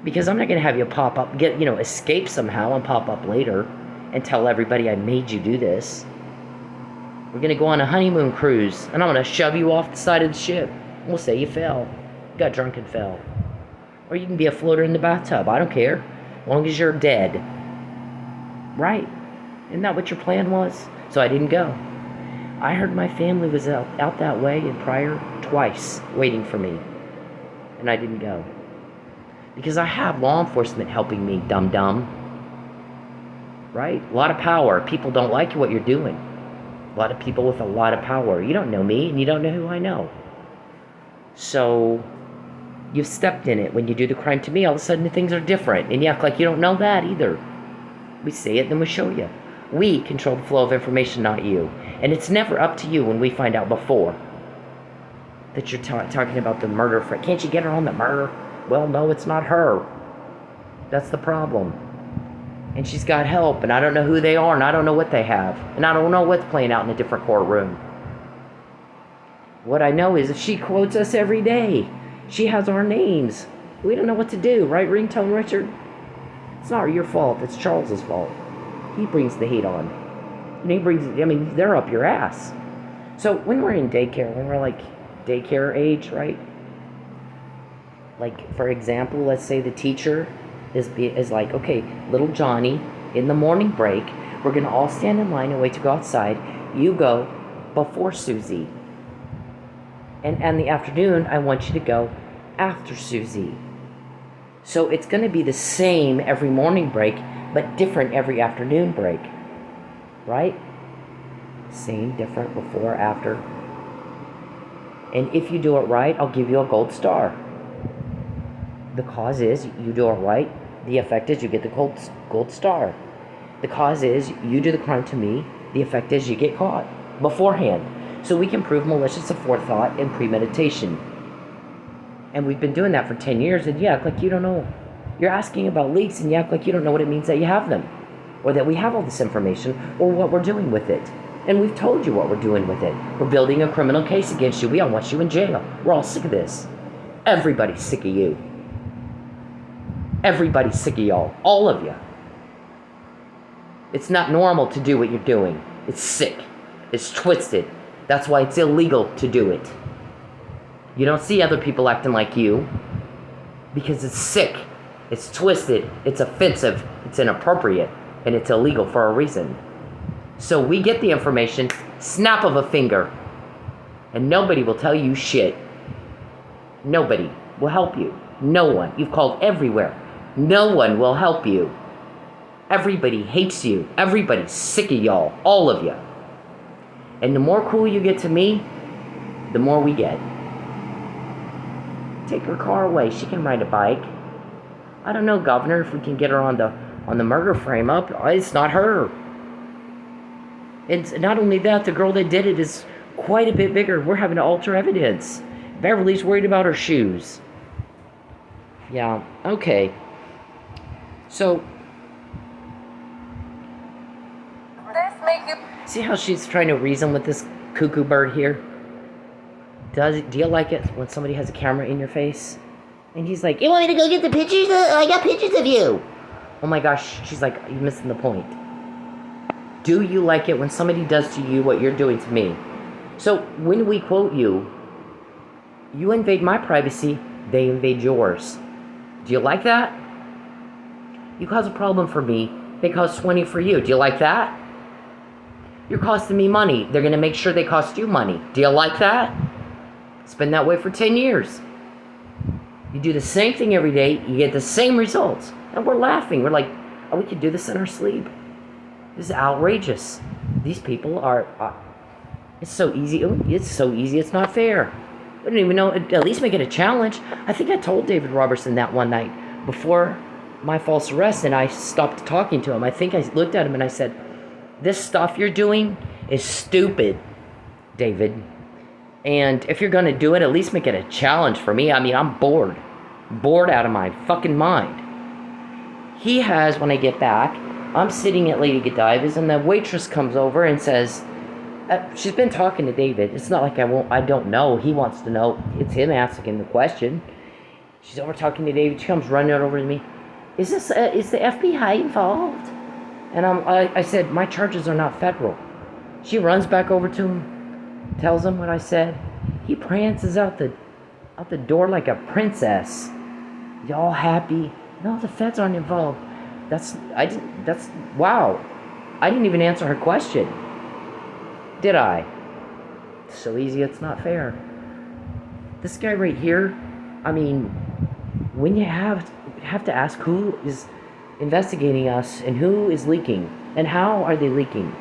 Because I'm not gonna have you pop up, escape somehow and pop up later and tell everybody I made you do this. We're gonna go on a honeymoon cruise, and I'm gonna shove you off the side of the ship. We'll say you fell. You got drunk and fell. Or you can be a floater in the bathtub. I don't care. As long as you're dead. Right. Isn't that what your plan was? So I didn't go. I heard my family was out that way and prior twice waiting for me. And I didn't go. Because I have law enforcement helping me, dum-dum. Right? A lot of power. People don't like what you're doing. A lot of people with a lot of power. You don't know me, and you don't know who I know. So you've stepped in it. When you do the crime to me, all of a sudden things are different. And you act like you don't know that either. We say it, then we show you. We control the flow of information, not you. And it's never up to you when we find out before that you're talking about the murder. Can't you get her on the murder? Well, no, it's not her. That's the problem. And she's got help, and I don't know who they are, and I don't know what they have. And I don't know what's playing out in a different courtroom. What I know is if she quotes us every day, she has our names. We don't know what to do, right, Ringtone Richard? It's not your fault, it's Charles's fault. He brings the heat on. And they're up your ass. So when we're in daycare, when we're like daycare age, right? Like, for example, let's say the teacher is like, okay, little Johnny, in the morning break, we're going to all stand in line and wait to go outside. You go before Susie. And in the afternoon, I want you to go after Susie. So it's going to be the same every morning break, but different every afternoon break. Right? Same, different, before, after. And if you do it right, I'll give you a gold star. The cause is you do it right. The effect is you get the gold star. The cause is you do the crime to me. The effect is you get caught beforehand. So we can prove malicious aforethought and premeditation. And we've been doing that for 10 years, and you act like you don't know. You're asking about leaks, and you act like you don't know what it means that you have them, or that we have all this information, or what we're doing with it. And we've told you what we're doing with it. We're building a criminal case against you. We all want you in jail. We're all sick of this. Everybody's sick of you. Everybody's sick of y'all. All of you. It's not normal to do what you're doing. It's sick. It's twisted. That's why it's illegal to do it. You don't see other people acting like you because it's sick, it's twisted, it's offensive, it's inappropriate, and it's illegal for a reason. So we get the information, snap of a finger, and nobody will tell you shit. Nobody will help you. No one. You've called everywhere. No one will help you. Everybody hates you. Everybody's sick of y'all. All of you. And the more cool you get to me, the more we get. Take her car away. She can ride a bike. I don't know, Governor, if we can get her on the murder frame up. It's not her. It's not only that, the girl that did it is quite a bit bigger. We're having to alter evidence. Beverly's worried about her shoes. Yeah, okay. So, This make you see how she's trying to reason with this cuckoo bird here? Do you like it when somebody has a camera in your face? And he's like, you want me to go get the pictures? I got pictures of you. Oh my gosh, she's like, you're missing the point. Do you like it when somebody does to you what you're doing to me? So when we quote you, you invade my privacy, they invade yours. Do you like that? You cause a problem for me, they cause 20 for you. Do you like that? You're costing me money. They're going to make sure they cost you money. Do you like that? It's been that way for 10 years. You do the same thing every day, you get the same results. And we're laughing. We're like, oh, we could do this in our sleep. This is outrageous. These people are, it's so easy. It's so easy, it's not fair. I don't even know, at least make it a challenge. I think I told David Robertson that one night before my false arrest, and I stopped talking to him. I think I looked at him and I said, this stuff you're doing is stupid, David. And if you're gonna do it, at least make it a challenge for me. I mean, I'm bored. Bored out of my fucking mind. He has, when I get back, I'm sitting at Lady Godiva's and the waitress comes over and says, she's been talking to David. It's not like I don't know. He wants to know. It's him asking the question. She's over talking to David. She comes running over to me. Is the FBI involved? And I said, my charges are not federal. She runs back over to him, tells him what I said. He prances out the door like a princess. Y'all happy? No, the feds aren't involved. Wow. I didn't even answer her question. Did I? So easy, it's not fair. This guy right here, I mean, when you have to ask who is investigating us and who is leaking and how are they leaking.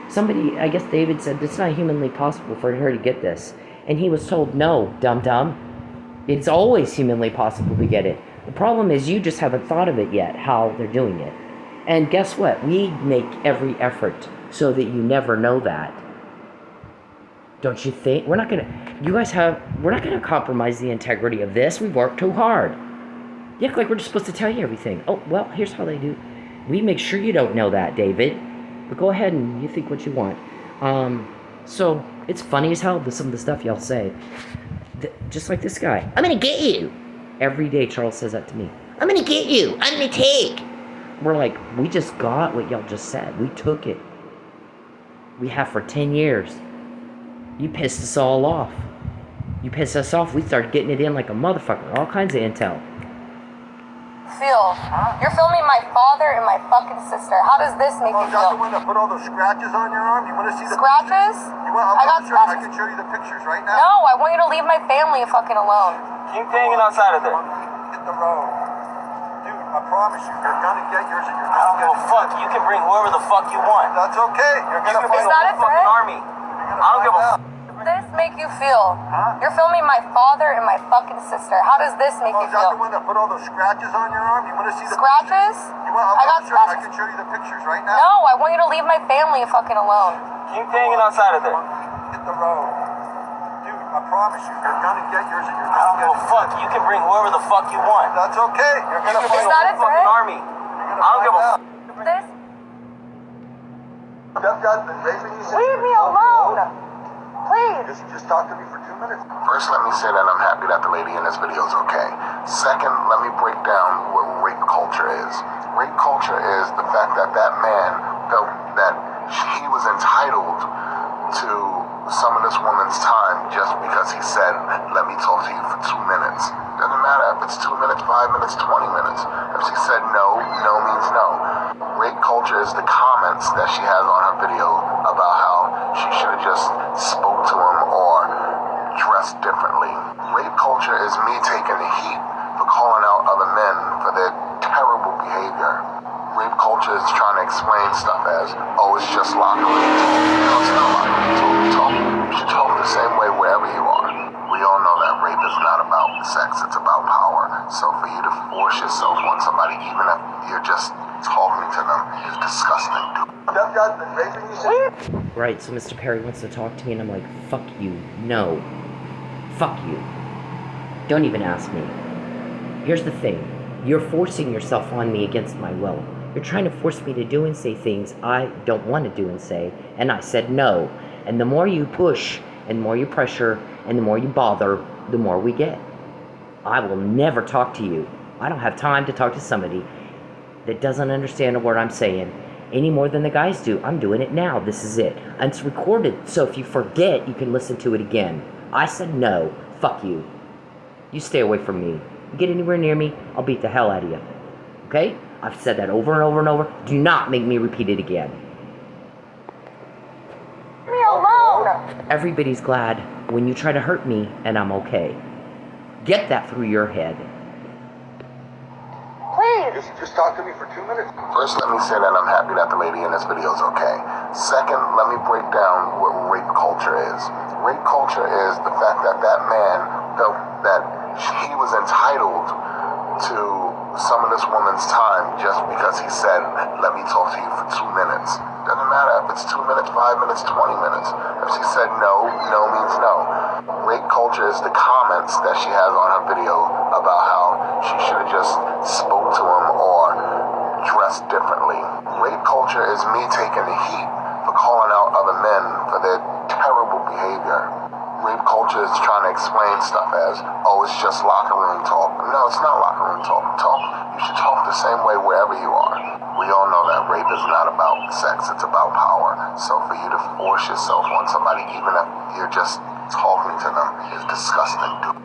Somebody, I guess David said, it's not humanly possible for her to get this. And he was told, no, dum-dum. It's always humanly possible to get it. The problem is you just haven't thought of it yet, how they're doing it. And guess what? We make every effort so that you never know that. Don't you think? We're not gonna compromise the integrity of this. We've worked too hard. You act like we're just supposed to tell you everything. Oh, well, here's how they do. We make sure you don't know that, David. But go ahead and you think what you want. So, it's funny as hell, some of the stuff y'all say. Just like this guy. I'm gonna get you. Every day Charles says that to me. I'm gonna get you. I'm gonna take. We're like, we just got what y'all just said. We took it. We have for 10 years. You pissed us all off. You pissed us off. We started getting it in like a motherfucker. All kinds of intel. Phil, you're filming my father and my fucking sister. How does this make you Is that feel? the one that put all those scratches on your arm? You want to see the Scratches? I got I scratches. can show you the pictures right now. No, I want you to leave my family fucking alone. Keep hanging outside of there. Hit the road. Dude, I promise you, you're gonna get yours and you're I don't gonna give get a fuck. You can bring whoever the fuck you want. That's okay. You're You gonna can bring find that the a whole fucking threat? army. I don't give a fuck. This make you feel? You're filming my father and my fucking sister. How does this make you Is that the feel? one that put all those scratches on your arm? You want to see the Scratches? I got I scratches. can show you the pictures right now. No, I want you to leave my family fucking alone. Keep hanging outside of there. Hit the road. Dude, I promise you, you're gonna get yours and you're I don't gonna give a get fuck. You can bring whoever the fuck you want. That's okay. You're gonna You can bring find the that whole a fucking threat? army. I don't give a fuck. This? Stepdad been raping you since Leave me alone! Please! Just talk to me for 2 minutes. First, let me say that I'm happy that the lady in this video is okay. Second, let me break down what rape culture is. Rape culture is the fact that that man felt that he was entitled to some of this woman's time just because he said, let me talk to you for 2 minutes. Doesn't matter if it's 2 minutes, 5 minutes, 20 minutes. If she said no, no means no. Rape culture is the comments that she has on her video about how she should have just spoke to him or dressed differently. Rape culture is me taking the heat for calling out other men for their terrible behavior. Rape culture is trying to explain stuff as, oh, it's just locker room talk. No, it's not locker room talk. You should talk the same way wherever you are. We all know that rape is not about sex, it's about power. So for you to force yourself on somebody, even if you're just talking to them, is disgusting. Stepdad been raping you since Right, so Mr. Perry wants to talk to me and I'm like, fuck you. No. Fuck you. Don't even ask me. Here's the thing. You're forcing yourself on me against my will. You're trying to force me to do and say things I don't want to do and say, and I said no. And the more you push, and the more you pressure, and the more you bother, the more we get. I will never talk to you. I don't have time to talk to somebody that doesn't understand a word I'm saying any more than the guys do. I'm doing it now. This is it. And it's recorded, so if you forget, you can listen to it again. I said no. Fuck you. You stay away from me. You get anywhere near me, I'll beat the hell out of you. Okay? I've said that over and over and over. Do not make me repeat it again. Leave me alone! Everybody's glad when you try to hurt me and I'm okay. Get that through your head. Please! Just talk to me for 2 minutes. First, let me say that I'm happy that the lady in this video is okay. Second, let me break down what rape culture is. Rape culture is the fact that that man felt that he was entitled to some of this woman's time just because he said, let me talk to you for 2 minutes. Doesn't matter if it's 2 minutes, 5 minutes, 20 minutes. If she said no, no means no. Rape culture is the comments that she has on her video about how she should have just spoke to him or dressed differently. Rape culture is me taking the heat for calling out other men for their terrible behavior. Rape culture is trying to explain stuff as, oh, it's just locker room talk. No, it's not locker room talk. You should talk the same way wherever you are. We all know that rape is not about sex, it's about power. So for you to force yourself on somebody, even if you're just talking to them, is disgusting, dude.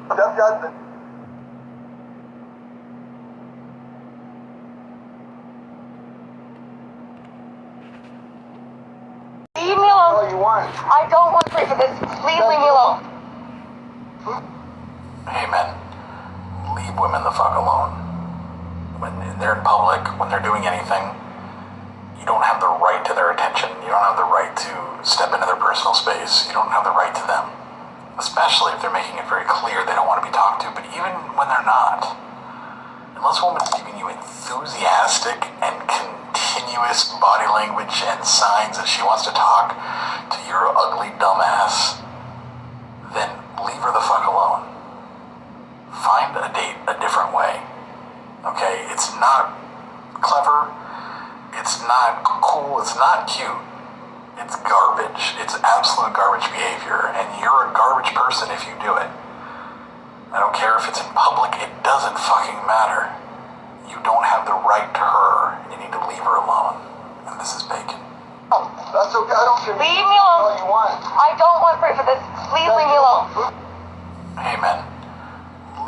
Leave me alone. All you want. I don't want to pray for this. Please leave me alone. Hey men, leave women the fuck alone. When they're in public, when they're doing anything, you don't have the right to their attention. You don't have the right to step into their personal space. You don't have the right to them. Especially if they're making it very clear they don't want to be talked to, but even when they're not. Unless a woman's giving you enthusiastic and continuous body language and signs that she wants to talk to your ugly dumbass, then leave her the fuck alone. Find a date a different way. Okay? It's not clever. It's not cool. It's not cute. It's garbage. It's absolute garbage behavior. And you're a garbage person if you do it. I don't care if it's in public. It doesn't fucking matter. You don't have the right to her. You need to leave her alone. And this is bacon. That's okay. I don't care. Leave me alone. All you want. I don't want to pray for this. Please leave me alone. Hey men,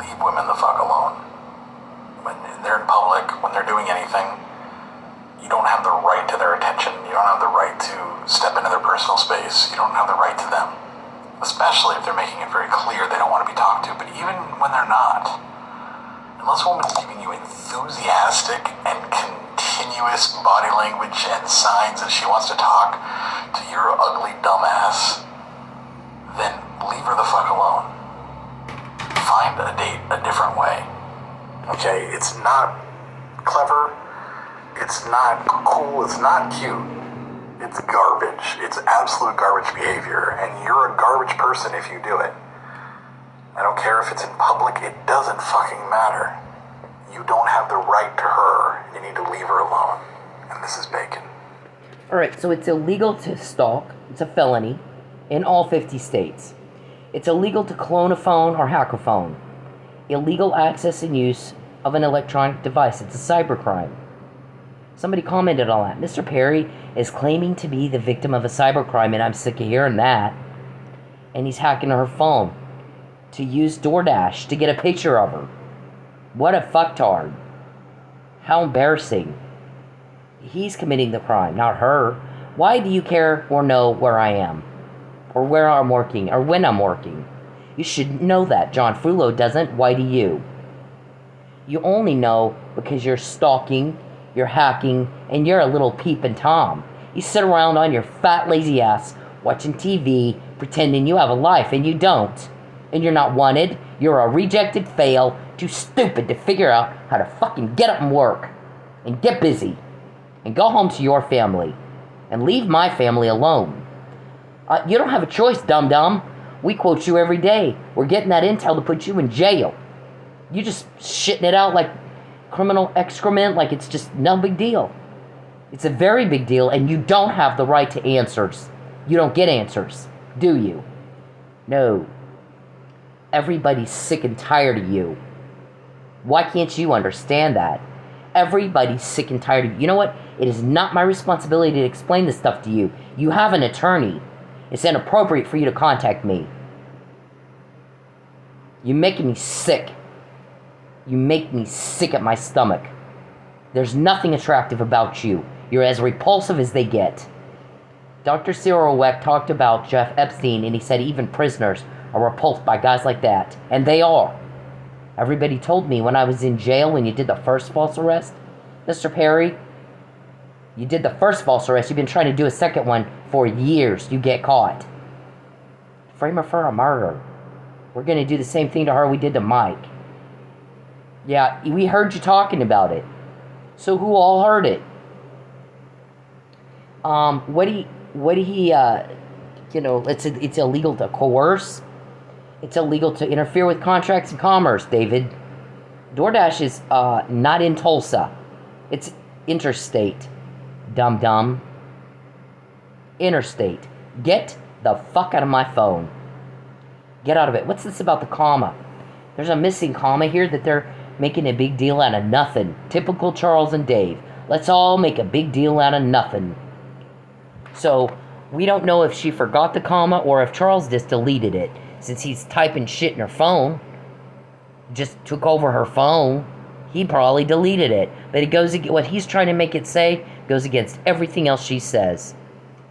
leave women the fuck alone. When they're in public, when they're doing anything, you don't have the right to their attention. You don't have the right to step into their personal space. You don't have the right to them. Especially if they're making it very clear they don't want to be talked to, but even when they're not. Unless a woman's giving you enthusiastic and continuous body language and signs that she wants to talk to your ugly dumbass, then leave her the fuck alone. Find a date a different way. Okay, it's not clever, it's not cool, it's not cute. It's garbage. It's absolute garbage behavior, and you're a garbage person if you do it. I don't care if it's in public, it doesn't fucking matter. You don't have the right to her. You need to leave her alone. And this is bacon. Alright, so it's illegal to stalk. It's a felony in all 50 states. It's illegal to clone a phone or hack a phone. Illegal access and use of an electronic device. It's a cybercrime. Somebody commented on that. Mr. Perry is claiming to be the victim of a cybercrime, and I'm sick of hearing that. And he's hacking her phone to use DoorDash to get a picture of her. What a fucktard. How embarrassing. He's committing the crime, not her. Why do you care or know where I am? Or where I'm working, or when I'm working? You should know that. John Frullo doesn't. Why do you? You only know because you're stalking, you're hacking, and you're a little peeping Tom. You sit around on your fat lazy ass watching TV, pretending you have a life, and you don't. And you're not wanted. You're a rejected fail, too stupid to figure out how to fucking get up and work. And get busy. And go home to your family. And leave my family alone. You don't have a choice, dum-dum. We quote you every day. We're getting that intel to put you in jail. You just shitting it out like criminal excrement, like it's just no big deal. It's a very big deal, and you don't have the right to answers. You don't get answers, do you? No. Everybody's sick and tired of you. Why can't you understand that? Everybody's sick and tired of you. You know what? It is not my responsibility to explain this stuff to you. You have an attorney. It's inappropriate for you to contact me. You're making me sick. You make me sick at my stomach. There's nothing attractive about you. You're as repulsive as they get. Dr. Cyril Weck talked about Jeff Epstein, and he said even prisoners are repulsed by guys like that. And they are. Everybody told me when I was in jail when you did the first false arrest, Mr. Perry, you did the first false arrest. You've been trying to do a second one for years. You get caught. Frame her for a murder. We're going to do the same thing to her we did to Mike. Yeah, we heard you talking about it. So who all heard it? What do he, it's illegal to coerce. It's illegal to interfere with contracts and commerce, David. DoorDash is not in Tulsa. It's interstate. Dum-dum. Interstate. Get the fuck out of my phone. Get out of it. What's this about the comma? There's a missing comma here that they're making a big deal out of nothing. Typical Charles and Dave. Let's all make a big deal out of nothing. So, we don't know if she forgot the comma or if Charles just deleted it. Since he's typing shit in her phone, just took over her phone, he probably deleted it. But it goes against what he's trying to make it say, goes against everything else she says.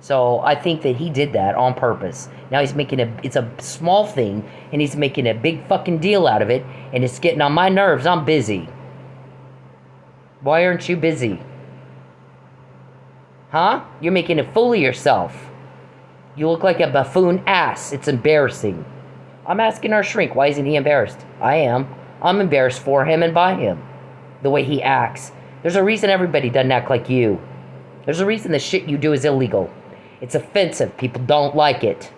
So I think that he did that on purpose. Now he's making it's a small thing, and he's making a big fucking deal out of it, and it's getting on my nerves. I'm busy. Why aren't you busy? Huh? You're making a fool of yourself. You look like a buffoon ass. It's embarrassing. I'm asking our shrink, why isn't he embarrassed? I am. I'm embarrassed for him and by him. The way he acts. There's a reason everybody doesn't act like you. There's a reason the shit you do is illegal. It's offensive. People don't like it.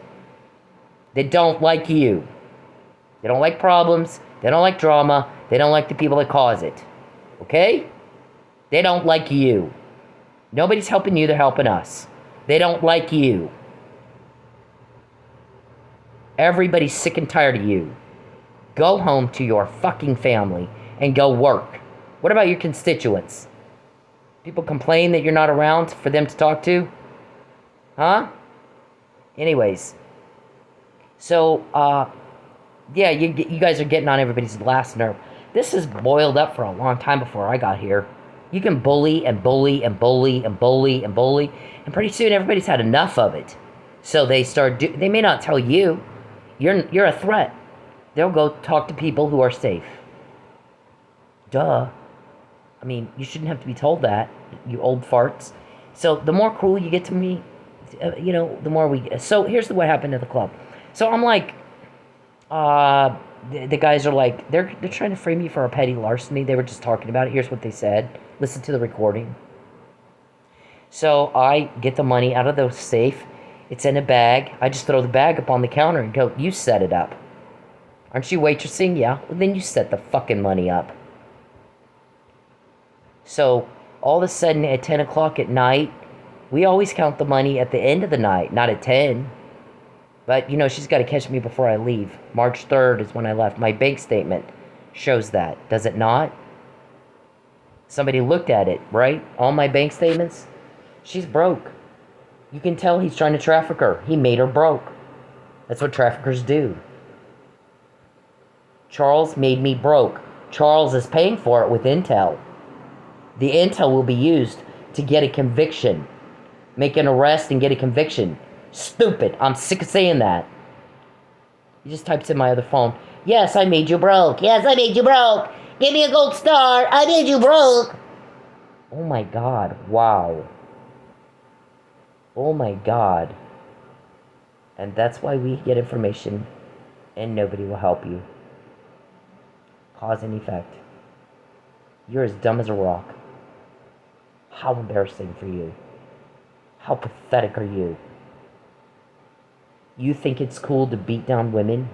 They don't like you. They don't like problems. They don't like drama. They don't like the people that cause it. Okay? They don't like you. Nobody's helping you, they're helping us. They don't like you. Everybody's sick and tired of you. Go home to your fucking family and go work. What about your constituents? People complain that you're not around for them to talk to? Huh? Anyways. So, yeah, you guys are getting on everybody's last nerve. This has boiled up for a long time before I got here. You can bully and bully and bully and bully and bully, and pretty soon everybody's had enough of it. So they they may not tell you. You're a threat. They'll go talk to people who are safe. Duh. I mean, you shouldn't have to be told that, you old farts. So the more cruel you get to me, the more we... So here's what happened at the club. So I'm like, the guys are like, they're trying to frame me for a petty larceny. They were just talking about it. Here's what they said. Listen to the recording. So I get the money out of the safe. It's in a bag. I just throw the bag up on the counter and go, you set it up. Aren't you waitressing? Yeah. Well, then you set the fucking money up. So all of a sudden at 10 o'clock at night, we always count the money at the end of the night, not at 10. But, she's got to catch me before I leave. March 3rd is when I left. My bank statement shows that. Does it not? Somebody looked at it, right? All my bank statements. She's broke. You can tell he's trying to traffic her. He made her broke. That's what traffickers do. Charles made me broke. Charles is paying for it with intel. The intel will be used to get a conviction. Make an arrest and get a conviction. Stupid. I'm sick of saying that. He just types in my other phone. Yes, I made you broke. Yes, I made you broke. Give me a gold star. I made you broke. Oh my God. Wow. Oh my God. And that's why we get information and nobody will help you. Cause and effect. You're as dumb as a rock. How embarrassing for you. How pathetic are you? You think it's cool to beat down women?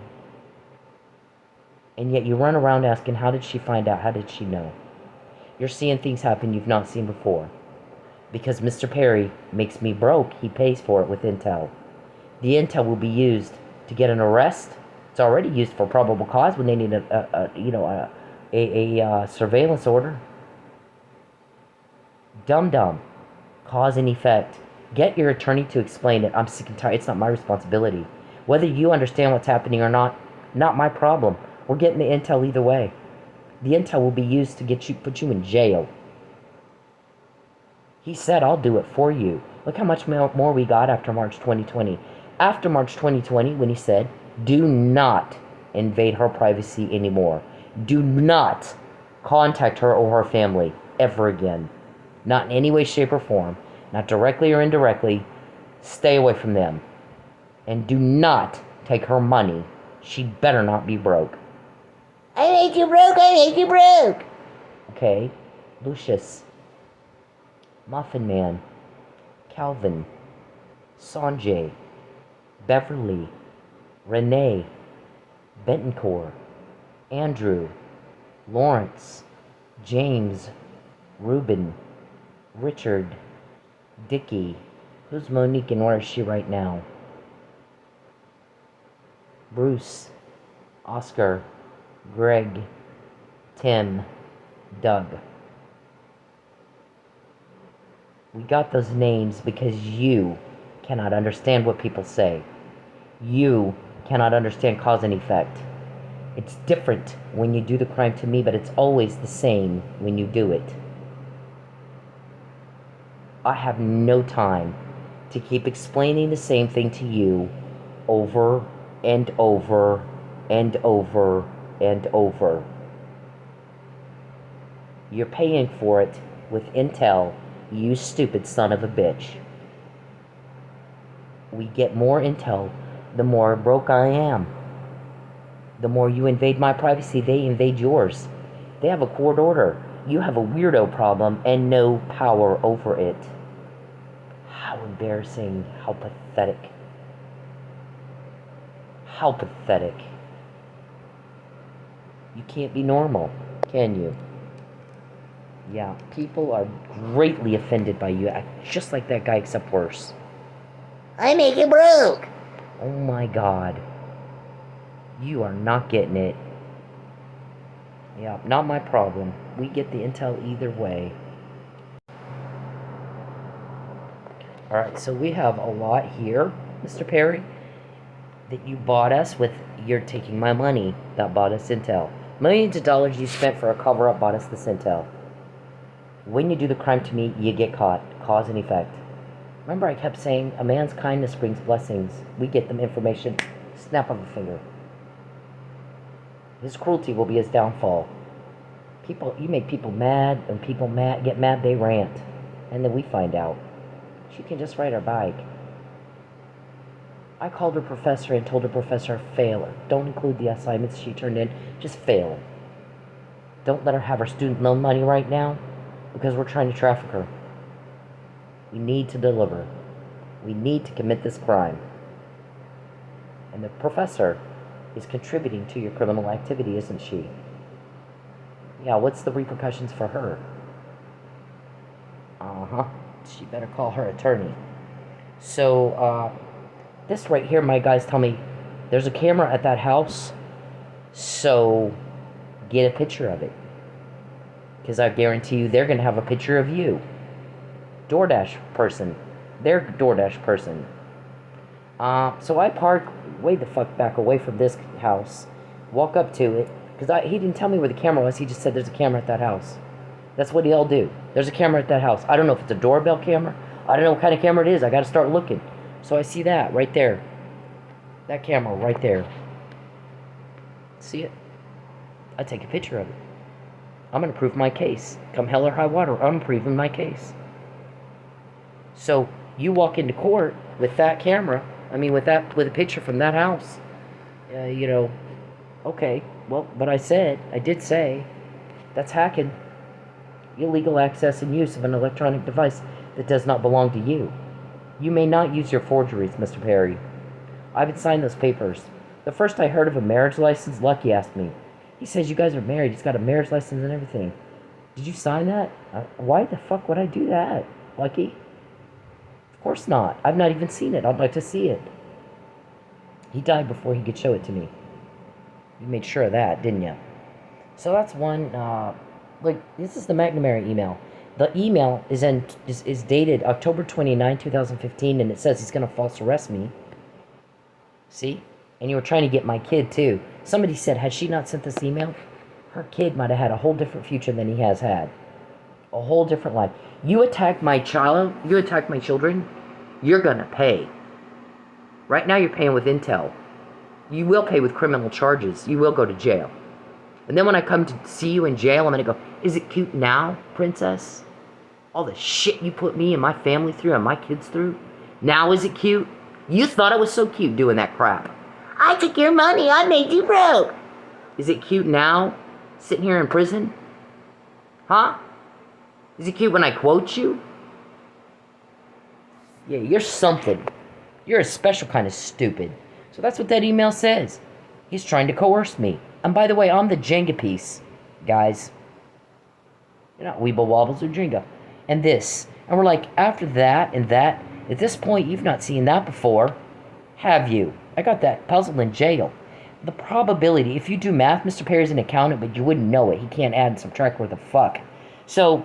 And yet you run around asking, how did she find out? How did she know? You're seeing things happen you've not seen before. Because Mr. Perry makes me broke, he pays for it with intel. The intel will be used to get an arrest. It's already used for probable cause when they need a surveillance order. Dum-dum. Cause and effect. Get your attorney to explain it. I'm sick and tired. It's not my responsibility. Whether you understand what's happening or not my problem. We're getting the intel either way. The intel will be used to put you in jail. He said, I'll do it for you. Look how much more we got after March 2020. After March 2020, when he said, do not invade her privacy anymore. Do not contact her or her family ever again. Not in any way, shape, or form. Not directly or indirectly. Stay away from them. And do not take her money. She better not be broke. I made you broke, I made you broke. Okay, Lucius. Muffin Man. Calvin, Sanjay, Beverly, Renee, Bentoncourt, Andrew, Lawrence, James, Ruben, Richard, Dickie. Who's Monique and where is she right now? Bruce, Oscar, Greg, Tim, Doug. We got those names because you cannot understand what people say. You cannot understand cause and effect. It's different when you do the crime to me, but it's always the same when you do it. I have no time to keep explaining the same thing to you over and over and over and over. You're paying for it with intel, you stupid son of a bitch. We get more intel, the more broke I am. The more you invade my privacy, they invade yours. They have a court order. You have a weirdo problem and no power over it. How embarrassing. How pathetic. How pathetic. You can't be normal, can you? Yeah, people are greatly offended by you. Act just like that guy, except worse. I make it broke. Oh my God. You are not getting it. Yeah, not my problem. We get the intel either way. Alright, so we have a lot here, Mr. Perry, that you bought us with. You're taking my money that bought us intel. Millions of dollars you spent for a cover-up bought us this intel. When you do the crime to me, you get caught. Cause and effect. Remember I kept saying, a man's kindness brings blessings. We get them information, snap of a finger. His cruelty will be his downfall. You make people mad, and people get mad, they rant. And then we find out. She can just ride her bike. I called her professor and told her professor, fail her. Don't include the assignments she turned in, just fail her. Don't let her have her student loan money right now, because we're trying to traffic her. We need to deliver. We need to commit this crime. And the professor is contributing to your criminal activity, isn't she? Yeah, what's the repercussions for her? She better call her attorney. So, this right here, my guys tell me, there's a camera at that house, so get a picture of it. Because I guarantee you, they're going to have a picture of you. DoorDash person. They're DoorDash person. So I park way the fuck back away from this house, walk up to it, because he didn't tell me where the camera was, he just said there's a camera at that house. That's what he'll do. There's a camera at that house. I don't know if it's a doorbell camera. I don't know what kind of camera it is. I got to start looking. So I see that right there. That camera right there. See it? I take a picture of it. I'm going to prove my case. Come hell or high water, I'm proving my case. So you walk into court with that camera, with a picture from that house. Okay, well, but I did say, that's hacking. Illegal access and use of an electronic device that does not belong to you. You may not use your forgeries, Mr. Perry. I haven't signed those papers. The first I heard of a marriage license, Lucky asked me. He says you guys are married. He's got a marriage license and everything. Did you sign that? Why the fuck would I do that, Lucky? Of course not. I've not even seen it. I'd like to see it. He died before he could show it to me. You made sure of that, didn't you? So that's one, this is the McNamara email. The email is dated October 29, 2015, and it says he's going to false arrest me. See? And you were trying to get my kid, too. Somebody said, had she not sent this email, her kid might have had a whole different future than he has had. A whole different life. You attack my child, you attack my children, you're going to pay. Right now you're paying with intel. You will pay with criminal charges. You will go to jail. And then when I come to see you in jail, I'm going to go, is it cute now, princess? All the shit you put me and my family through and my kids through? Now is it cute? You thought it was so cute doing that crap. I took your money. I made you broke. Is it cute now, sitting here in prison? Huh? Is it cute when I quote you? Yeah, you're something. You're a special kind of stupid. So that's what that email says. He's trying to coerce me. And by the way, I'm the Jenga piece, guys. You're not Weeble Wobbles or Jenga. And this. And we're like, after that and that, at this point, you've not seen that before, have you? I got that puzzle in jail. The probability, if you do math, Mr. Perry's an accountant, but you wouldn't know it. He can't add and subtract worth of fuck. So,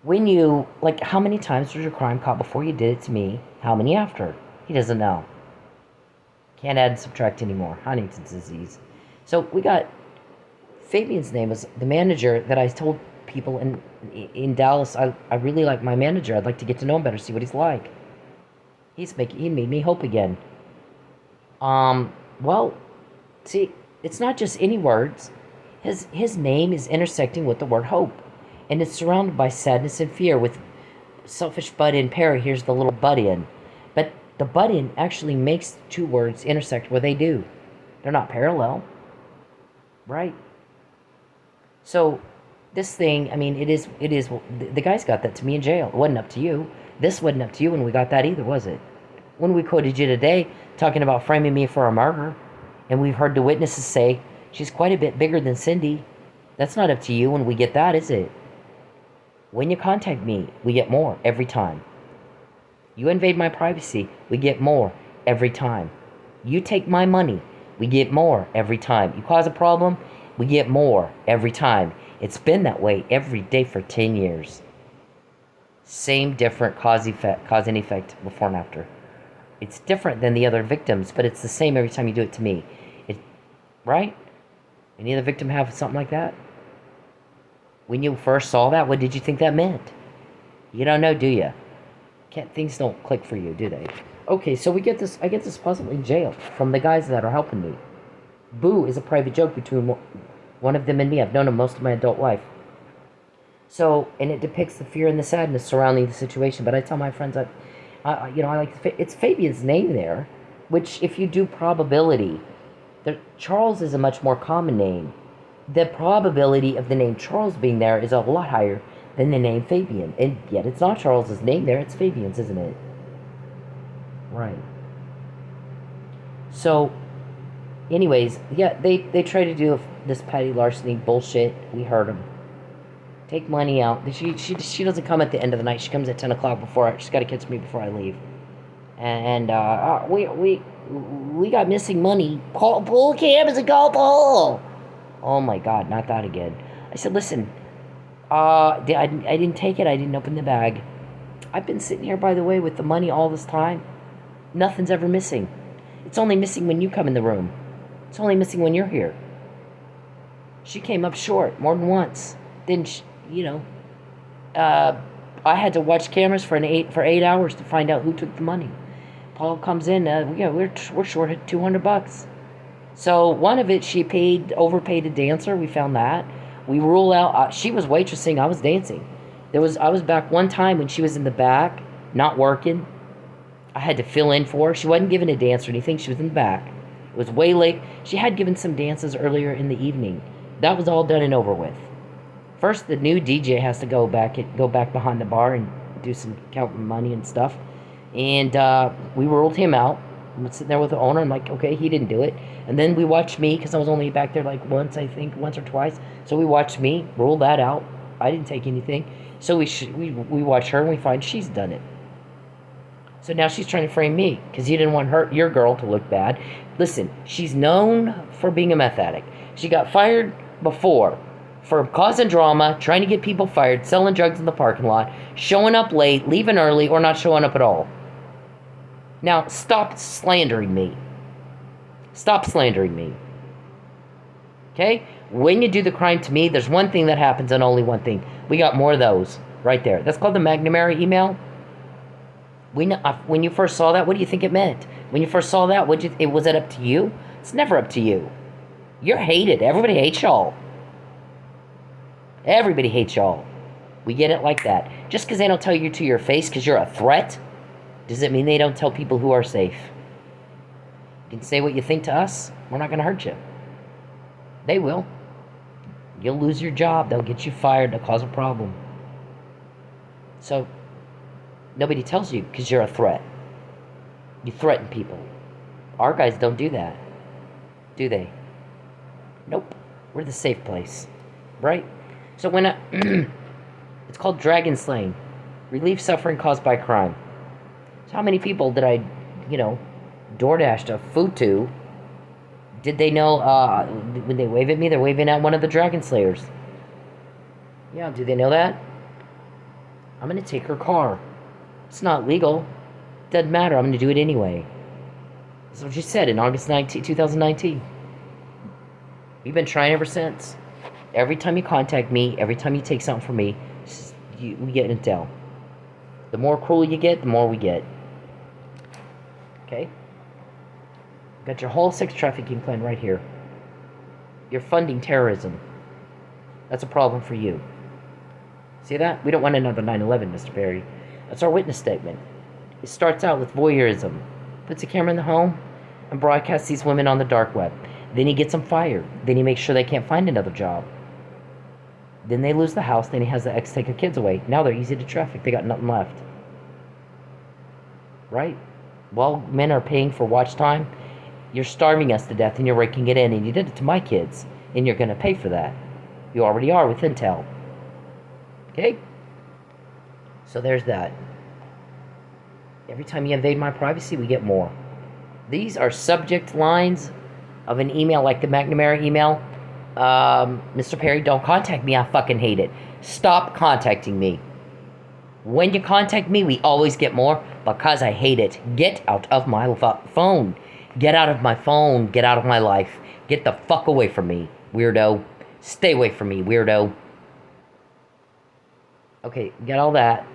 when you, like, how many times was your crime caught before you did it to me? How many after? He doesn't know. Can't add and subtract anymore. Huntington's disease. So, we got, Fabian's name was the manager that I told people in Dallas, I really like my manager. I'd like to get to know him better, see what he's like. He made me hope again. Well, see, it's not just any words. His name is intersecting with the word hope. And it's surrounded by sadness and fear with selfish butt-in Perry. Here's the little butt-in. But the butt-in actually makes two words intersect where they do. They're not parallel. Right? So, this thing, I mean, it is, the guys got that to me in jail. It wasn't up to you. This wasn't up to you when we got that either, was it? When we quoted you today, talking about framing me for a murder, and we've heard the witnesses say, she's quite a bit bigger than Cindy. That's not up to you when we get that, is it? When you contact me, we get more every time. You invade my privacy, we get more every time. You take my money, we get more every time. You cause a problem, we get more every time. It's been that way every day for 10 years. Same different cause and effect before and after. It's different than the other victims, but it's the same every time you do it to me. Right? Any other victim have something like that? When you first saw that, what did you think that meant? You don't know, do you? Things don't click for you, do they? Okay, so I get this puzzle in jail from the guys that are helping me. Boo is a private joke between one of them and me. I've known him most of my adult life. So, and it depicts the fear and the sadness surrounding the situation. But I tell my friends, it's Fabian's name there, which if you do probability, Charles is a much more common name. The probability of the name Charles being there is a lot higher than the name Fabian. And yet it's not Charles's name there, it's Fabian's, isn't it? Right. So, anyways, yeah, they try to do this petty larceny bullshit. We heard them. Take money out. She doesn't come at the end of the night. She comes at 10 o'clock she's got to catch me before I leave. And we got missing money. Pull cameras and call Paul. Oh my God, not that again. I said, listen, I didn't take it. I didn't open the bag. I've been sitting here, by the way, with the money all this time. Nothing's ever missing. It's only missing when you come in the room. It's only missing when you're here. She came up short more than once. Then she, I had to watch cameras for 8 hours to find out who took the money. Paul comes in. We're short at $200. So one of it, she overpaid a dancer. We found that. We rule out. She was waitressing. I was dancing. I was back one time when she was in the back, not working. I had to fill in for her. She wasn't given a dance or anything. She was in the back. It was way late. She had given some dances earlier in the evening. That was all done and over with. First, the new DJ has to go back behind the bar and do some counting money and stuff. And we ruled him out. I'm sitting there with the owner. I'm like, okay, he didn't do it. And then we watched me, because I was only back there like once or twice. So we watched me, ruled that out. I didn't take anything. So we watch her and we find she's done it. So now she's trying to frame me, because you didn't want your girl to look bad. Listen, she's known for being a meth addict. She got fired before for causing drama, trying to get people fired, selling drugs in the parking lot, showing up late, leaving early, or not showing up at all. Now, stop slandering me. Stop slandering me. Okay? When you do the crime to me, there's one thing that happens and only one thing. We got more of those right there. That's called the McNamara email. When you first saw that, what do you think it meant? When you first saw that, was it up to you? It's never up to you. You're hated. Everybody hates y'all. Everybody hates y'all. We get it like that. Just because they don't tell you to your face because you're a threat, does it mean they don't tell people who are safe? You can say what you think to us. We're not going to hurt you. They will. You'll lose your job. They'll get you fired. They'll cause a problem. So, Nobody tells you because you're a threat. You threaten people. Our guys don't do that, do they? Nope. We're the safe place, right? So when it's called dragon slaying, relieve suffering caused by crime. So how many people did I, DoorDashed a food to? Did they know when they wave at me, they're waving at one of the dragon slayers? Yeah, do they know that? I'm gonna take her car. It's not legal. Doesn't matter. I'm gonna do it anyway. That's what you said in August 2019. We've been trying ever since. Every time you contact me, every time you take something from me, we get intel. The more cruel you get, the more we get. Okay? Got your whole sex trafficking plan right here. You're funding terrorism. That's a problem for you. See that? We don't want another 9/11, Mr. Perry. That's our witness statement. It starts out with voyeurism. Puts a camera in the home and broadcasts these women on the dark web. Then he gets them fired. Then he makes sure they can't find another job. Then they lose the house. Then he has the ex take their kids away. Now they're easy to traffic. They got nothing left. Right? While men are paying for watch time, you're starving us to death and you're raking it in. And you did it to my kids. And you're going to pay for that. You already are with intel. Okay? So there's that. Every time you invade my privacy, we get more. These are subject lines of an email like the McNamara email. Mr. Perry, don't contact me. I fucking hate it. Stop contacting me. When you contact me, we always get more because I hate it. Get out of my phone. Get out of my phone. Get out of my life. Get the fuck away from me, weirdo. Stay away from me, weirdo. Okay, get all that.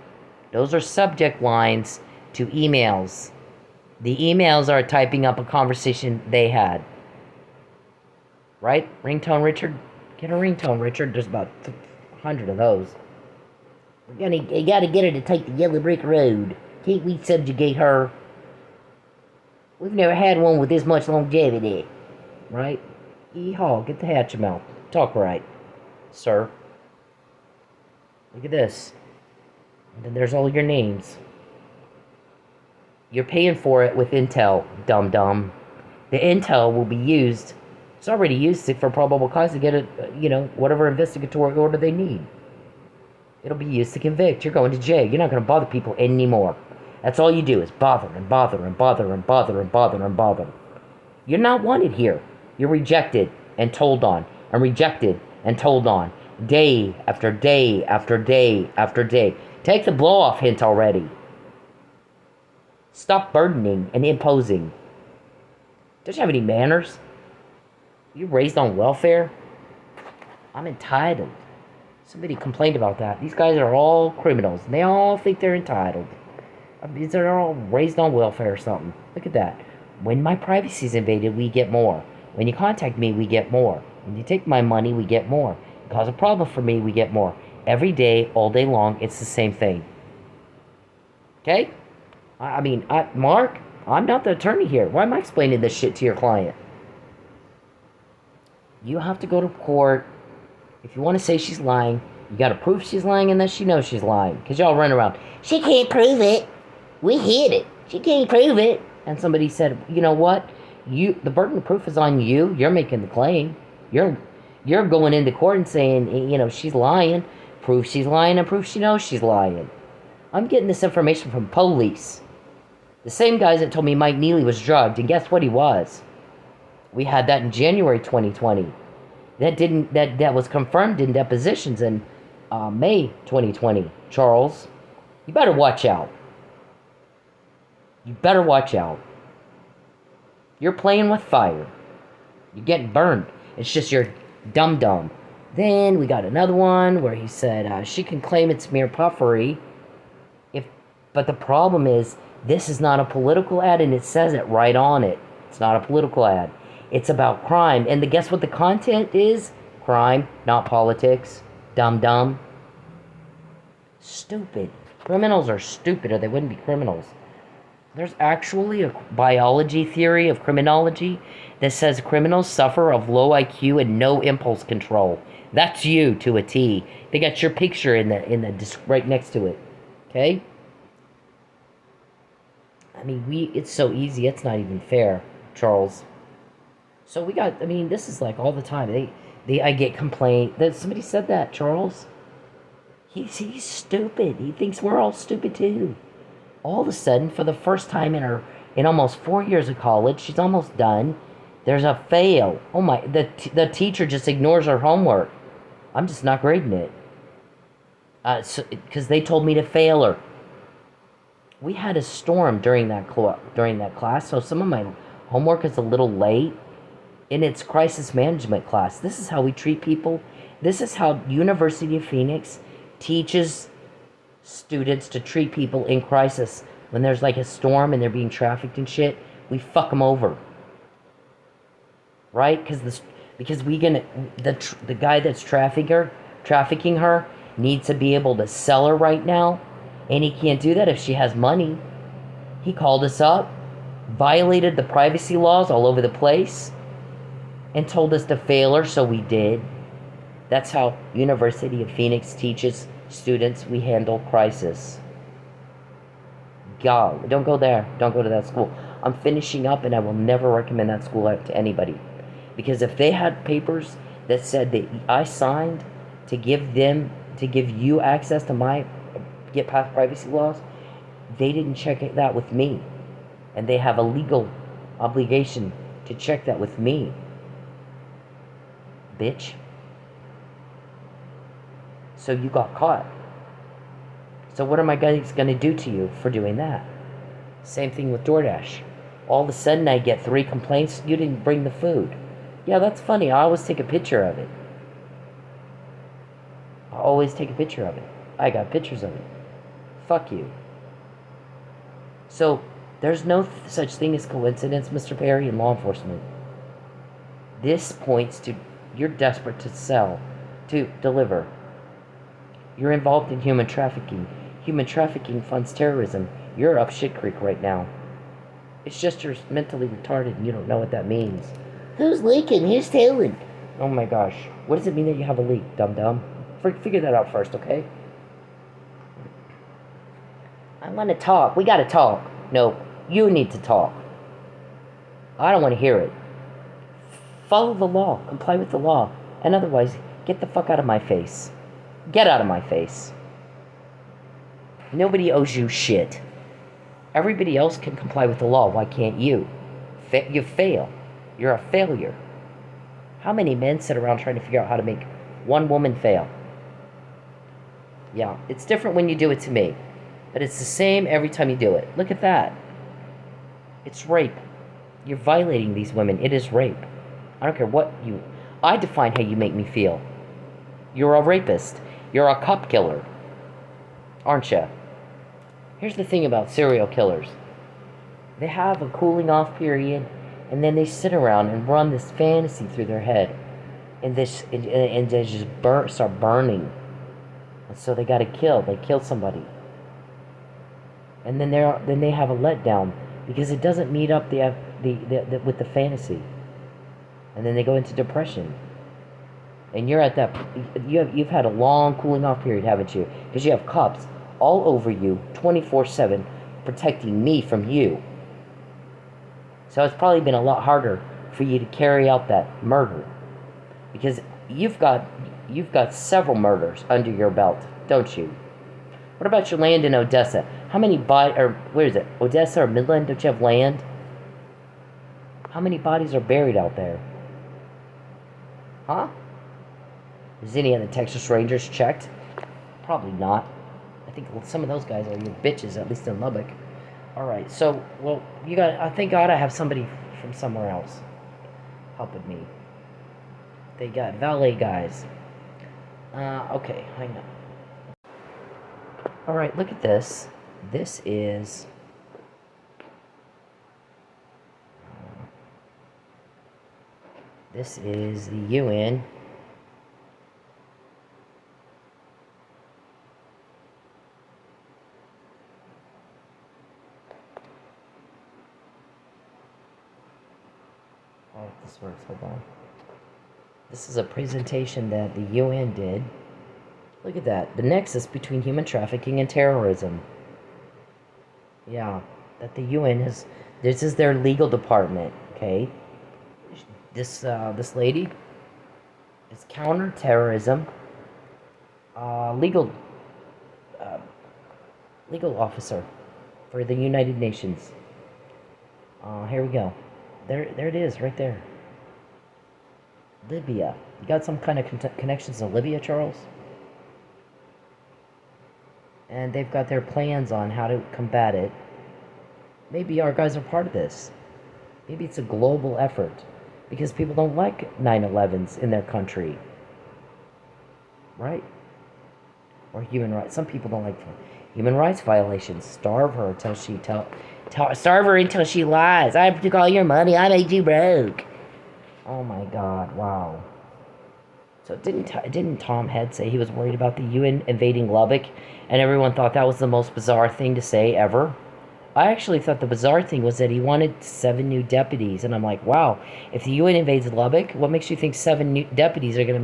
Those are subject lines to emails. The emails are typing up a conversation they had. Right? Ringtone Richard? Get a ringtone, Richard. There's about 100 of those. You gotta get her to take the yellow brick road. Can't we subjugate her? We've never had one with this much longevity. Right? Yeehaw, get the hatch your mouth. Talk right, sir. Look at this. And then there's all your names. You're paying for it with intel, dum-dum. The intel will be used. It's already used for probable cause to get it, whatever investigatory order they need. It'll be used to convict. You're going to jail. You're not going to bother people anymore. That's all you do is bother and bother and bother and bother and bother and bother. You're not wanted here. You're rejected and told on. And rejected and told on. Day after day after day after day. Take the blow-off hint already. Stop burdening and imposing. Don't you have any manners? You raised on welfare? I'm entitled. Somebody complained about that. These guys are all criminals. And they all think they're entitled. These are all raised on welfare or something. Look at that. When my privacy is invaded, we get more. When you contact me, we get more. When you take my money, we get more. You cause a problem for me, we get more. Every day, all day long, it's the same thing. Okay? Mark, I'm not the attorney here. Why am I explaining this shit to your client? You have to go to court. If you want to say she's lying, you got to prove she's lying and that she knows she's lying. Because y'all run around, she can't prove it. We hid it. She can't prove it. And somebody said, you know what? The burden of proof is on you. You're making the claim. You're going into court and saying, she's lying. Prove she's lying and prove she knows she's lying. I'm getting this information from police. The same guys that told me Mike Neely was drugged, and guess what he was? We had that in January 2020. That was confirmed in depositions in May 2020. Charles, you better watch out. You better watch out. You're playing with fire. You're getting burned. It's just your dum-dum. Then we got another one where he said she can claim it's mere puffery. But the problem is, this is not a political ad, and it says it right on it. It's not a political ad. It's about crime. And guess what the content is? Crime, not politics. Dum-dum. Stupid. Criminals are stupid, or they wouldn't be criminals. There's actually a biology theory of criminology that says criminals suffer of low IQ and no impulse control. That's you to a T. They got your picture in the right next to it. Okay? I mean, it's so easy, it's not even fair, Charles. So we got, I mean, this is like all the time. I get complaint that somebody said that, Charles. He's stupid. He thinks we're all stupid too. All of a sudden, for the first time in almost 4 years of college, she's almost done. There's a fail. Oh my, the teacher just ignores her homework. I'm just not grading it. Because they told me to fail her. We had a storm during that class, so some of my homework is a little late. And it's crisis management class. This is how we treat people. This is how University of Phoenix teaches students to treat people in crisis. When there's like a storm and they're being trafficked and shit, we fuck them over. Right? Because the guy that's trafficking her needs to be able to sell her right now, and he can't do that if she has money. He called us up, violated the privacy laws all over the place, and told us to fail her, so we did. That's how University of Phoenix teaches students we handle crisis. God, don't go there. Don't go to that school. I'm finishing up, and I will never recommend that school to anybody. Because if they had papers that said that I signed to give you access to get past privacy laws, they didn't check that with me. And they have a legal obligation to check that with me. Bitch. So you got caught. So what are my guys going to do to you for doing that? Same thing with DoorDash. All of a sudden I get 3 complaints. You didn't bring the food. Yeah, that's funny. I always take a picture of it. I got pictures of it. Fuck you. So there's no such thing as coincidence, Mr. Perry, in law enforcement. This points to you're desperate to deliver. You're involved in human trafficking. Human trafficking funds terrorism. You're up shit creek right now. It's just you're mentally retarded and you don't know what that means. Who's leaking? Who's stealing? Oh my gosh. What does it mean that you have a leak, dum-dum? Figure that out first, okay? I want to talk. We gotta talk. No, you need to talk. I don't want to hear it. Follow the law. Comply with the law. And otherwise, get the fuck out of my face. Get out of my face. Nobody owes you shit. Everybody else can comply with the law. Why can't you? You fail. You're a failure. How many men sit around trying to figure out how to make one woman fail? Yeah, it's different when you do it to me. But it's the same every time you do it. Look at that. It's rape. You're violating these women. It is rape. I don't care what you... I define how you make me feel. You're a rapist. You're a cop killer. Aren't you? Here's the thing about serial killers. They have a cooling off period, and then they sit around and run this fantasy through their head. And they just start burning. And so they got to kill. They kill somebody. And then they have a letdown because it doesn't meet up with the fantasy. And then they go into depression. And you're at that. You've had a long cooling off period, haven't you? Because you have cops all over you, 24/7, protecting me from you. So it's probably been a lot harder for you to carry out that murder, because you've got several murders under your belt, don't you? What about your land in Odessa? How many where is it? Odessa or Midland? Don't you have land? How many bodies are buried out there? Huh? Is any of the Texas Rangers checked? Probably not. I think some of those guys are your bitches, at least in Lubbock. Alright, so, well, thank God I have somebody from somewhere else helping me. They got valet guys. Okay, hang on. Alright, look at this. This is... This is the UN. Oh, this works. Hold on. This is a presentation that the UN did. Look at that. The nexus between human trafficking and terrorism. Yeah. that the UN has. This is their legal department. Okay. This lady is counterterrorism legal legal officer for the United Nations. Here we go. There it is, right there. Libya. You got some kind of connections to Libya, Charles? And they've got their plans on how to combat it. Maybe our guys are part of this. Maybe it's a global effort. Because people don't like 9/11s in their country. Right? Or human rights. Some people don't like human rights violations. Starve her until she starve her until she lies. I took all your money. I made you broke. Oh my God! Wow. So didn't Tom Head say he was worried about the UN invading Lubbock, and everyone thought that was the most bizarre thing to say ever? I actually thought the bizarre thing was that he wanted 7 new deputies, and I'm like, wow, if the UN invades Lubbock, what makes you think 7 new deputies are going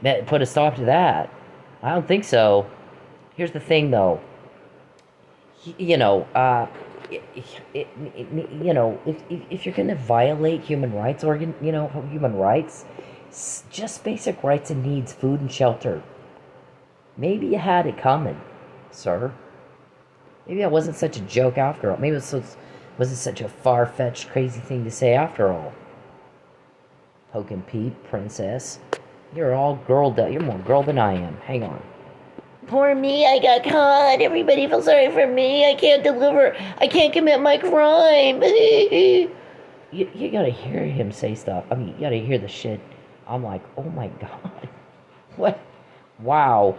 to put a stop to that? I don't think so. Here's the thing, though. If you're going to violate human rights, human rights, just basic rights and needs, food and shelter. Maybe you had it coming, sir. Maybe that wasn't such a joke after all. Maybe it wasn't such a far-fetched, crazy thing to say after all. Poke and Pete, princess. You're all girled up. You're more girl than I am. Hang on. Poor me, I got caught. Everybody feels sorry for me. I can't deliver. I can't commit my crime. You gotta hear him say stuff. I mean, you gotta hear the shit. I'm like, oh my God. What? Wow.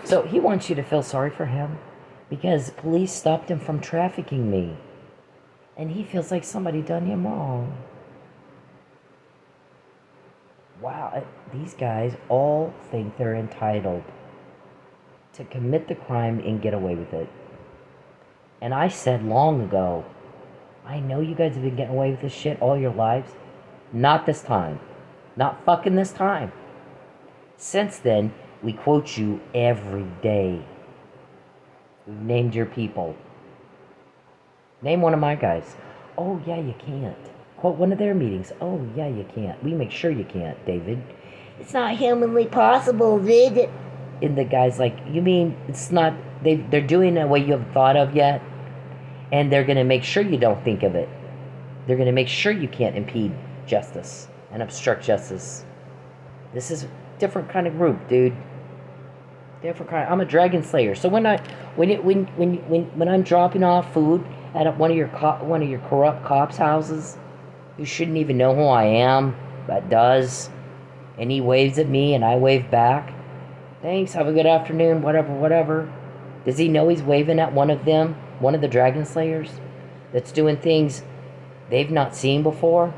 So he wants you to feel sorry for him because police stopped him from trafficking me. And he feels like somebody done him wrong. Wow. These guys all think they're entitled to commit the crime and get away with it. And I said long ago, I know you guys have been getting away with this shit all your lives. Not this time. Not fucking this time. Since then, we quote you every day. We've named your people. Name one of my guys. Oh, yeah, you can't. Quote one of their meetings. Oh, yeah, you can't. We make sure you can't, David. It's not humanly possible, Vid. And the guy's like, you mean it's not... They're doing it a way you haven't thought of yet? And they're going to make sure you don't think of it. They're going to make sure you can't impede justice and obstruct justice. This is a different kind of group, dude. Different kind. I'm a dragon slayer. So when I'm dropping off food at one of your corrupt cops' houses, who shouldn't even know who I am, but does, and he waves at me and I wave back. Thanks. Have a good afternoon. Whatever. Does he know he's waving at one of them, one of the dragon slayers, that's doing things they've not seen before?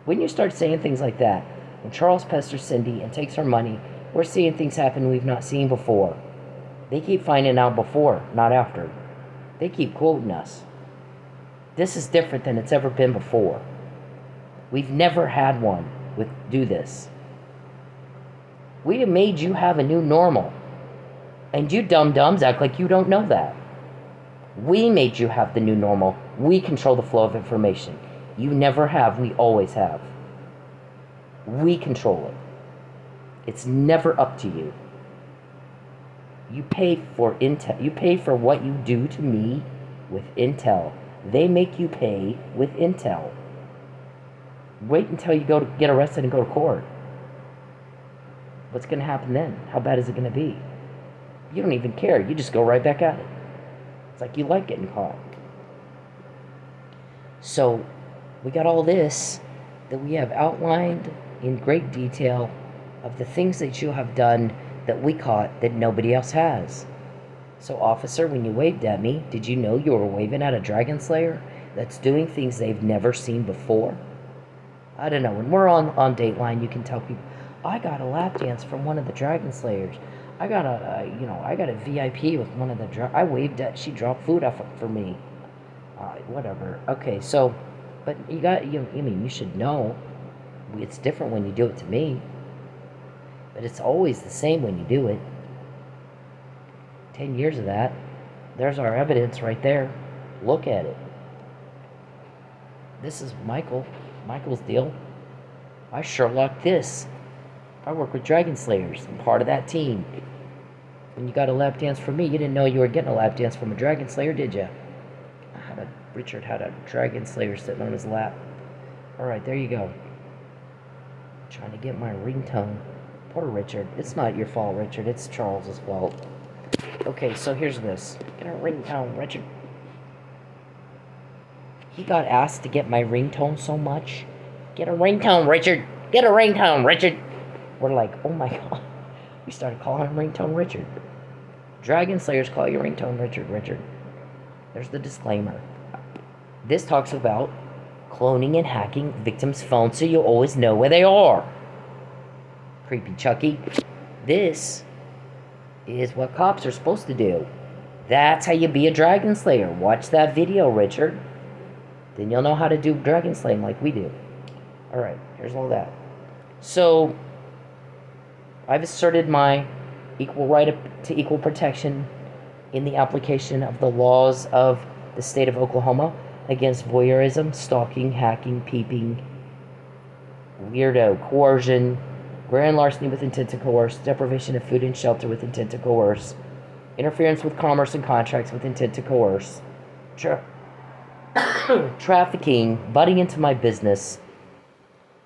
When you start saying things like that, when Charles pesters Cindy and takes her money, we're seeing things happen we've not seen before. They keep finding out before, not after. They keep quoting us. This is different than it's ever been before. We've never had one do this. We made you have a new normal. And you dum-dums act like you don't know that. We made you have the new normal. We control the flow of information. You never have. We always have. We control it. It's never up to you. You pay for intel. You pay for what you do to me with intel. They make you pay with intel. Wait until you go to get arrested and go to court. What's going to happen then? How bad is it going to be? You don't even care. You just go right back at it. It's like you like getting caught. So, we got all this that we have outlined in great detail of the things that you have done that we caught that nobody else has. So, officer, when you waved at me, did you know you were waving at a dragon slayer that's doing things they've never seen before? I don't know. When we're on Dateline, you can tell people, I got a lap dance from one of the dragon slayers. I got a VIP with one of the I waved at. She dropped food off for me. Whatever. Okay, so, but you should know. It's different when you do it to me. But it's always the same when you do it. 10 years of that. There's our evidence right there. Look at it. This is Michael's deal. I Sherlocked this. I work with Dragon Slayers. I'm part of that team. When you got a lap dance from me, you didn't know you were getting a lap dance from a Dragon Slayer, did you? Richard had a Dragon Slayer sitting on his lap. Alright, there you go. Trying to get my ringtone. Poor Richard. It's not your fault, Richard. It's Charles's fault. Okay, so here's this. Get a ringtone, Richard. He got asked to get my ringtone so much. Get a ringtone, Richard. Get a ringtone, Richard. We're like, oh my god. We started calling him Ringtone Richard. Dragon Slayers call you Ringtone Richard. There's the disclaimer. This talks about cloning and hacking victims' phones so you always know where they are. Creepy Chucky. This is what cops are supposed to do. That's how you be a Dragon Slayer. Watch that video, Richard. Then you'll know how to do Dragon Slaying like we do. Alright, here's all that. So, I've asserted my equal right to equal protection in the application of the laws of the state of Oklahoma against voyeurism, stalking, hacking, peeping, weirdo, coercion, grand larceny with intent to coerce, deprivation of food and shelter with intent to coerce, interference with commerce and contracts with intent to coerce, trafficking, butting into my business,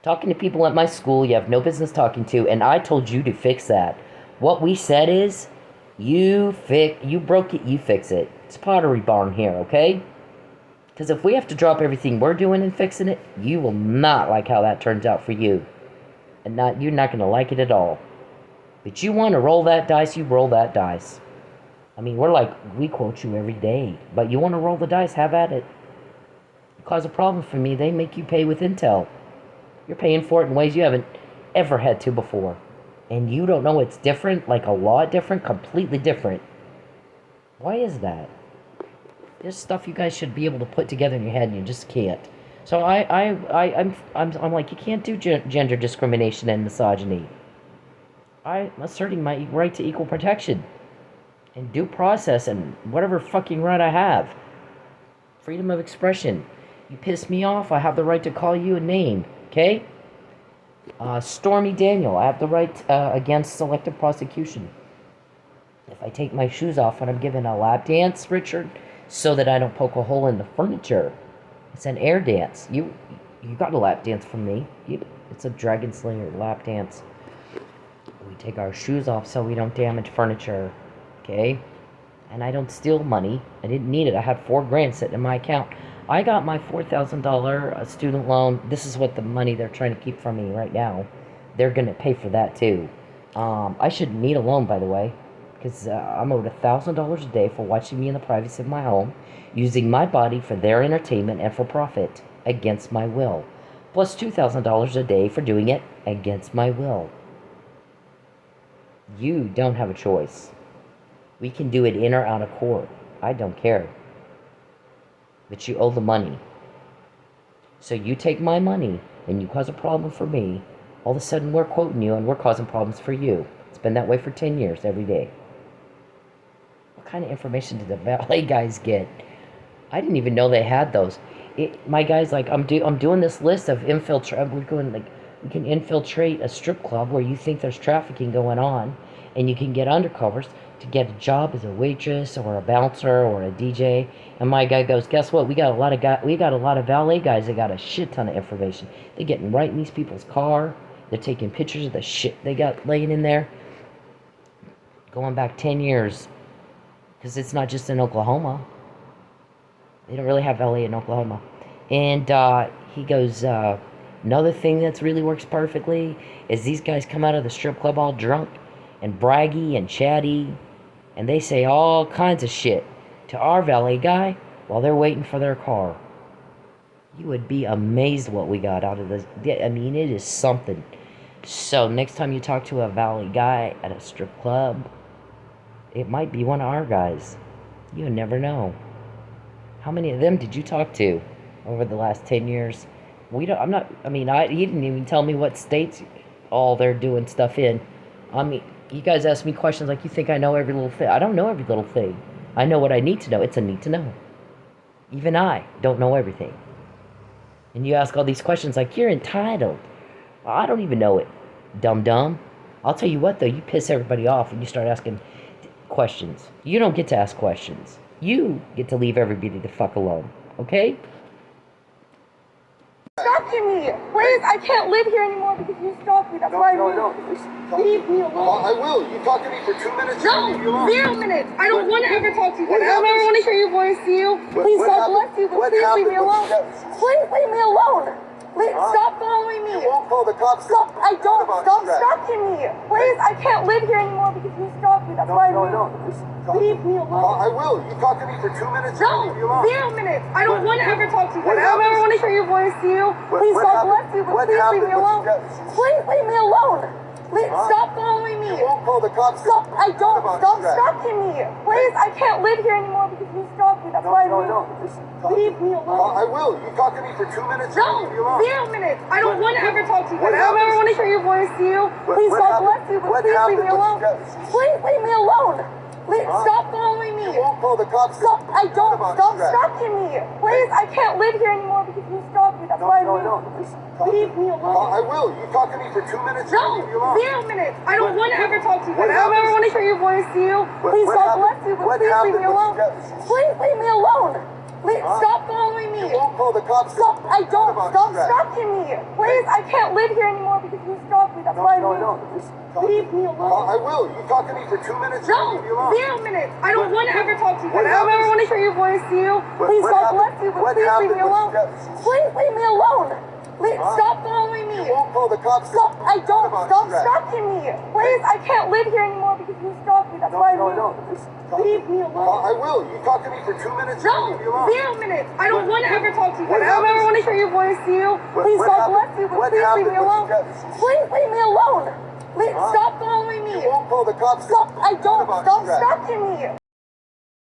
talking to people at my school you have no business talking to, and I told you to fix that. What we said is, you broke it, you fix it. It's Pottery Barn here, okay? Because if we have to drop everything we're doing and fixing it, you will not like how that turns out for you. And you're not going to like it at all. But you want to roll that dice, you roll that dice. I mean, we quote you every day. But you want to roll the dice, have at it. You cause a problem for me, they make you pay with intel. You're paying for it in ways you haven't ever had to before. And you don't know it's different, like a lot different, completely different. Why is that? There's stuff you guys should be able to put together in your head and you just can't. So I'm like, you can't do gender discrimination and misogyny. I'm asserting my right to equal protection. And due process and whatever fucking right I have. Freedom of expression. You piss me off, I have the right to call you a name. Okay? Stormy Daniel, I have the right against selective prosecution. If I take my shoes off when I'm giving a lap dance, Richard, so that I don't poke a hole in the furniture, it's an air dance. You got a lap dance from me. It's a Dragon Slayer lap dance. We take our shoes off so we don't damage furniture. Okay? And I don't steal money. I didn't need it. I had $4,000 sitting in my account. I got my $4,000 student loan. This is what the money they're trying to keep from me right now. They're going to pay for that too. I shouldn't need a loan, by the way, because I'm owed $1,000 a day for watching me in the privacy of my home, using my body for their entertainment and for profit against my will, plus $2,000 a day for doing it against my will. You don't have a choice. We can do it in or out of court. I don't care. But you owe the money. So you take my money and you cause a problem for me, all of a sudden we're quoting you and we're causing problems for you. It's been that way for 10 years every day. What kind of information did the valet guys get? I didn't even know they had those. My guy's like, I'm doing this list of infiltrate. We're going like, we can infiltrate a strip club where you think there's trafficking going on, and you can get undercovers to get a job as a waitress or a bouncer or a DJ. And my guy goes, guess what? We got a lot of valet guys that got a shit ton of information. They're getting right in these people's car. They're taking pictures of the shit they got laying in there. Going back 10 years. Because it's not just in Oklahoma. They don't really have valet in Oklahoma. And he goes, another thing that really works perfectly is these guys come out of the strip club all drunk and braggy and chatty, and they say all kinds of shit to our valet guy while they're waiting for their car. You would be amazed what we got out of this. I mean, it is something. So next time you talk to a valet guy at a strip club, it might be one of our guys. You never know. How many of them did you talk to over the last 10 years? He didn't even tell me what states all they're doing stuff in. I mean, you guys ask me questions like you think I know every little thing. I don't know every little thing. I know what I need to know. It's a need to know. Even I don't know everything. And you ask all these questions like, you're entitled. Well, I don't even know it, dum-dum. I'll tell you what, though, you piss everybody off when you start asking questions. You don't get to ask questions. You get to leave everybody the fuck alone, okay? Stalking me! Please, I can't live here anymore because you stalked me. That's why I moved. Leave me alone. I will. You talk to me for 2 minutes. No, 0 minutes. I don't want to ever talk to you. I don't ever want to hear your voice to you. Please, God bless you, but please leave me alone. Please leave me alone. Please, stop following me. You won't call the cops. Stop. I don't. Stop stalking me. Please, I can't live here anymore because you stalked me. That's why I moved. Leave me alone. I will. You talk to me for 2 minutes. No, 0 minutes. I don't want to ever talk to you. I don't ever want to hear your voice to you. Please, God bless you, but please leave me alone. Please leave me alone. Please, stop following me. You won't call the cops. Stop. I don't. Stop stalking me. Please, I can't live here anymore because you stalked me. That's why I moved. Leave me alone. I will. You talk to me for 2 minutes. No, 0 minutes. I don't want to ever talk to you. I don't ever want to hear your voice to you. Please, God bless you, but please leave me alone. Please leave me alone. Please, stop following me. You won't call the cops. Stop. I don't. Stop stalking me. Please, I can't live here anymore because you stalked me. That's why I moved. Leave me alone. I will. You talk to me for 2 minutes. No, 0 minutes. I don't want to ever talk to you. I don't ever want to hear your voice to you. Please, God bless you, but please leave me alone. Please leave me alone. Please, stop following me. You won't call the cops. Stop. I don't. Stop stalking me. Please, I can't live here anymore because you stalked me. That's why I moved. Leave me alone. I will. You talk to me for 2 minutes. No, 0 minutes. I don't want to ever talk to you. I don't ever want to hear your voice to you. Please, God bless you, but please leave me alone. Please leave me alone. Please, stop following me. You won't call the cops. Stop. I don't. Stop stalking me. Please, I can't live here anymore because you stalked me. That's why I moved. Leave me alone. I will. You talk to me for 2 minutes. No, 0 minutes. I don't want to ever talk to you. I don't ever want to hear your voice to you. Please, God bless you, but please leave me alone. Please leave me alone. Please, stop following me. You won't call the cops. Stop. I don't. Stop stalking me.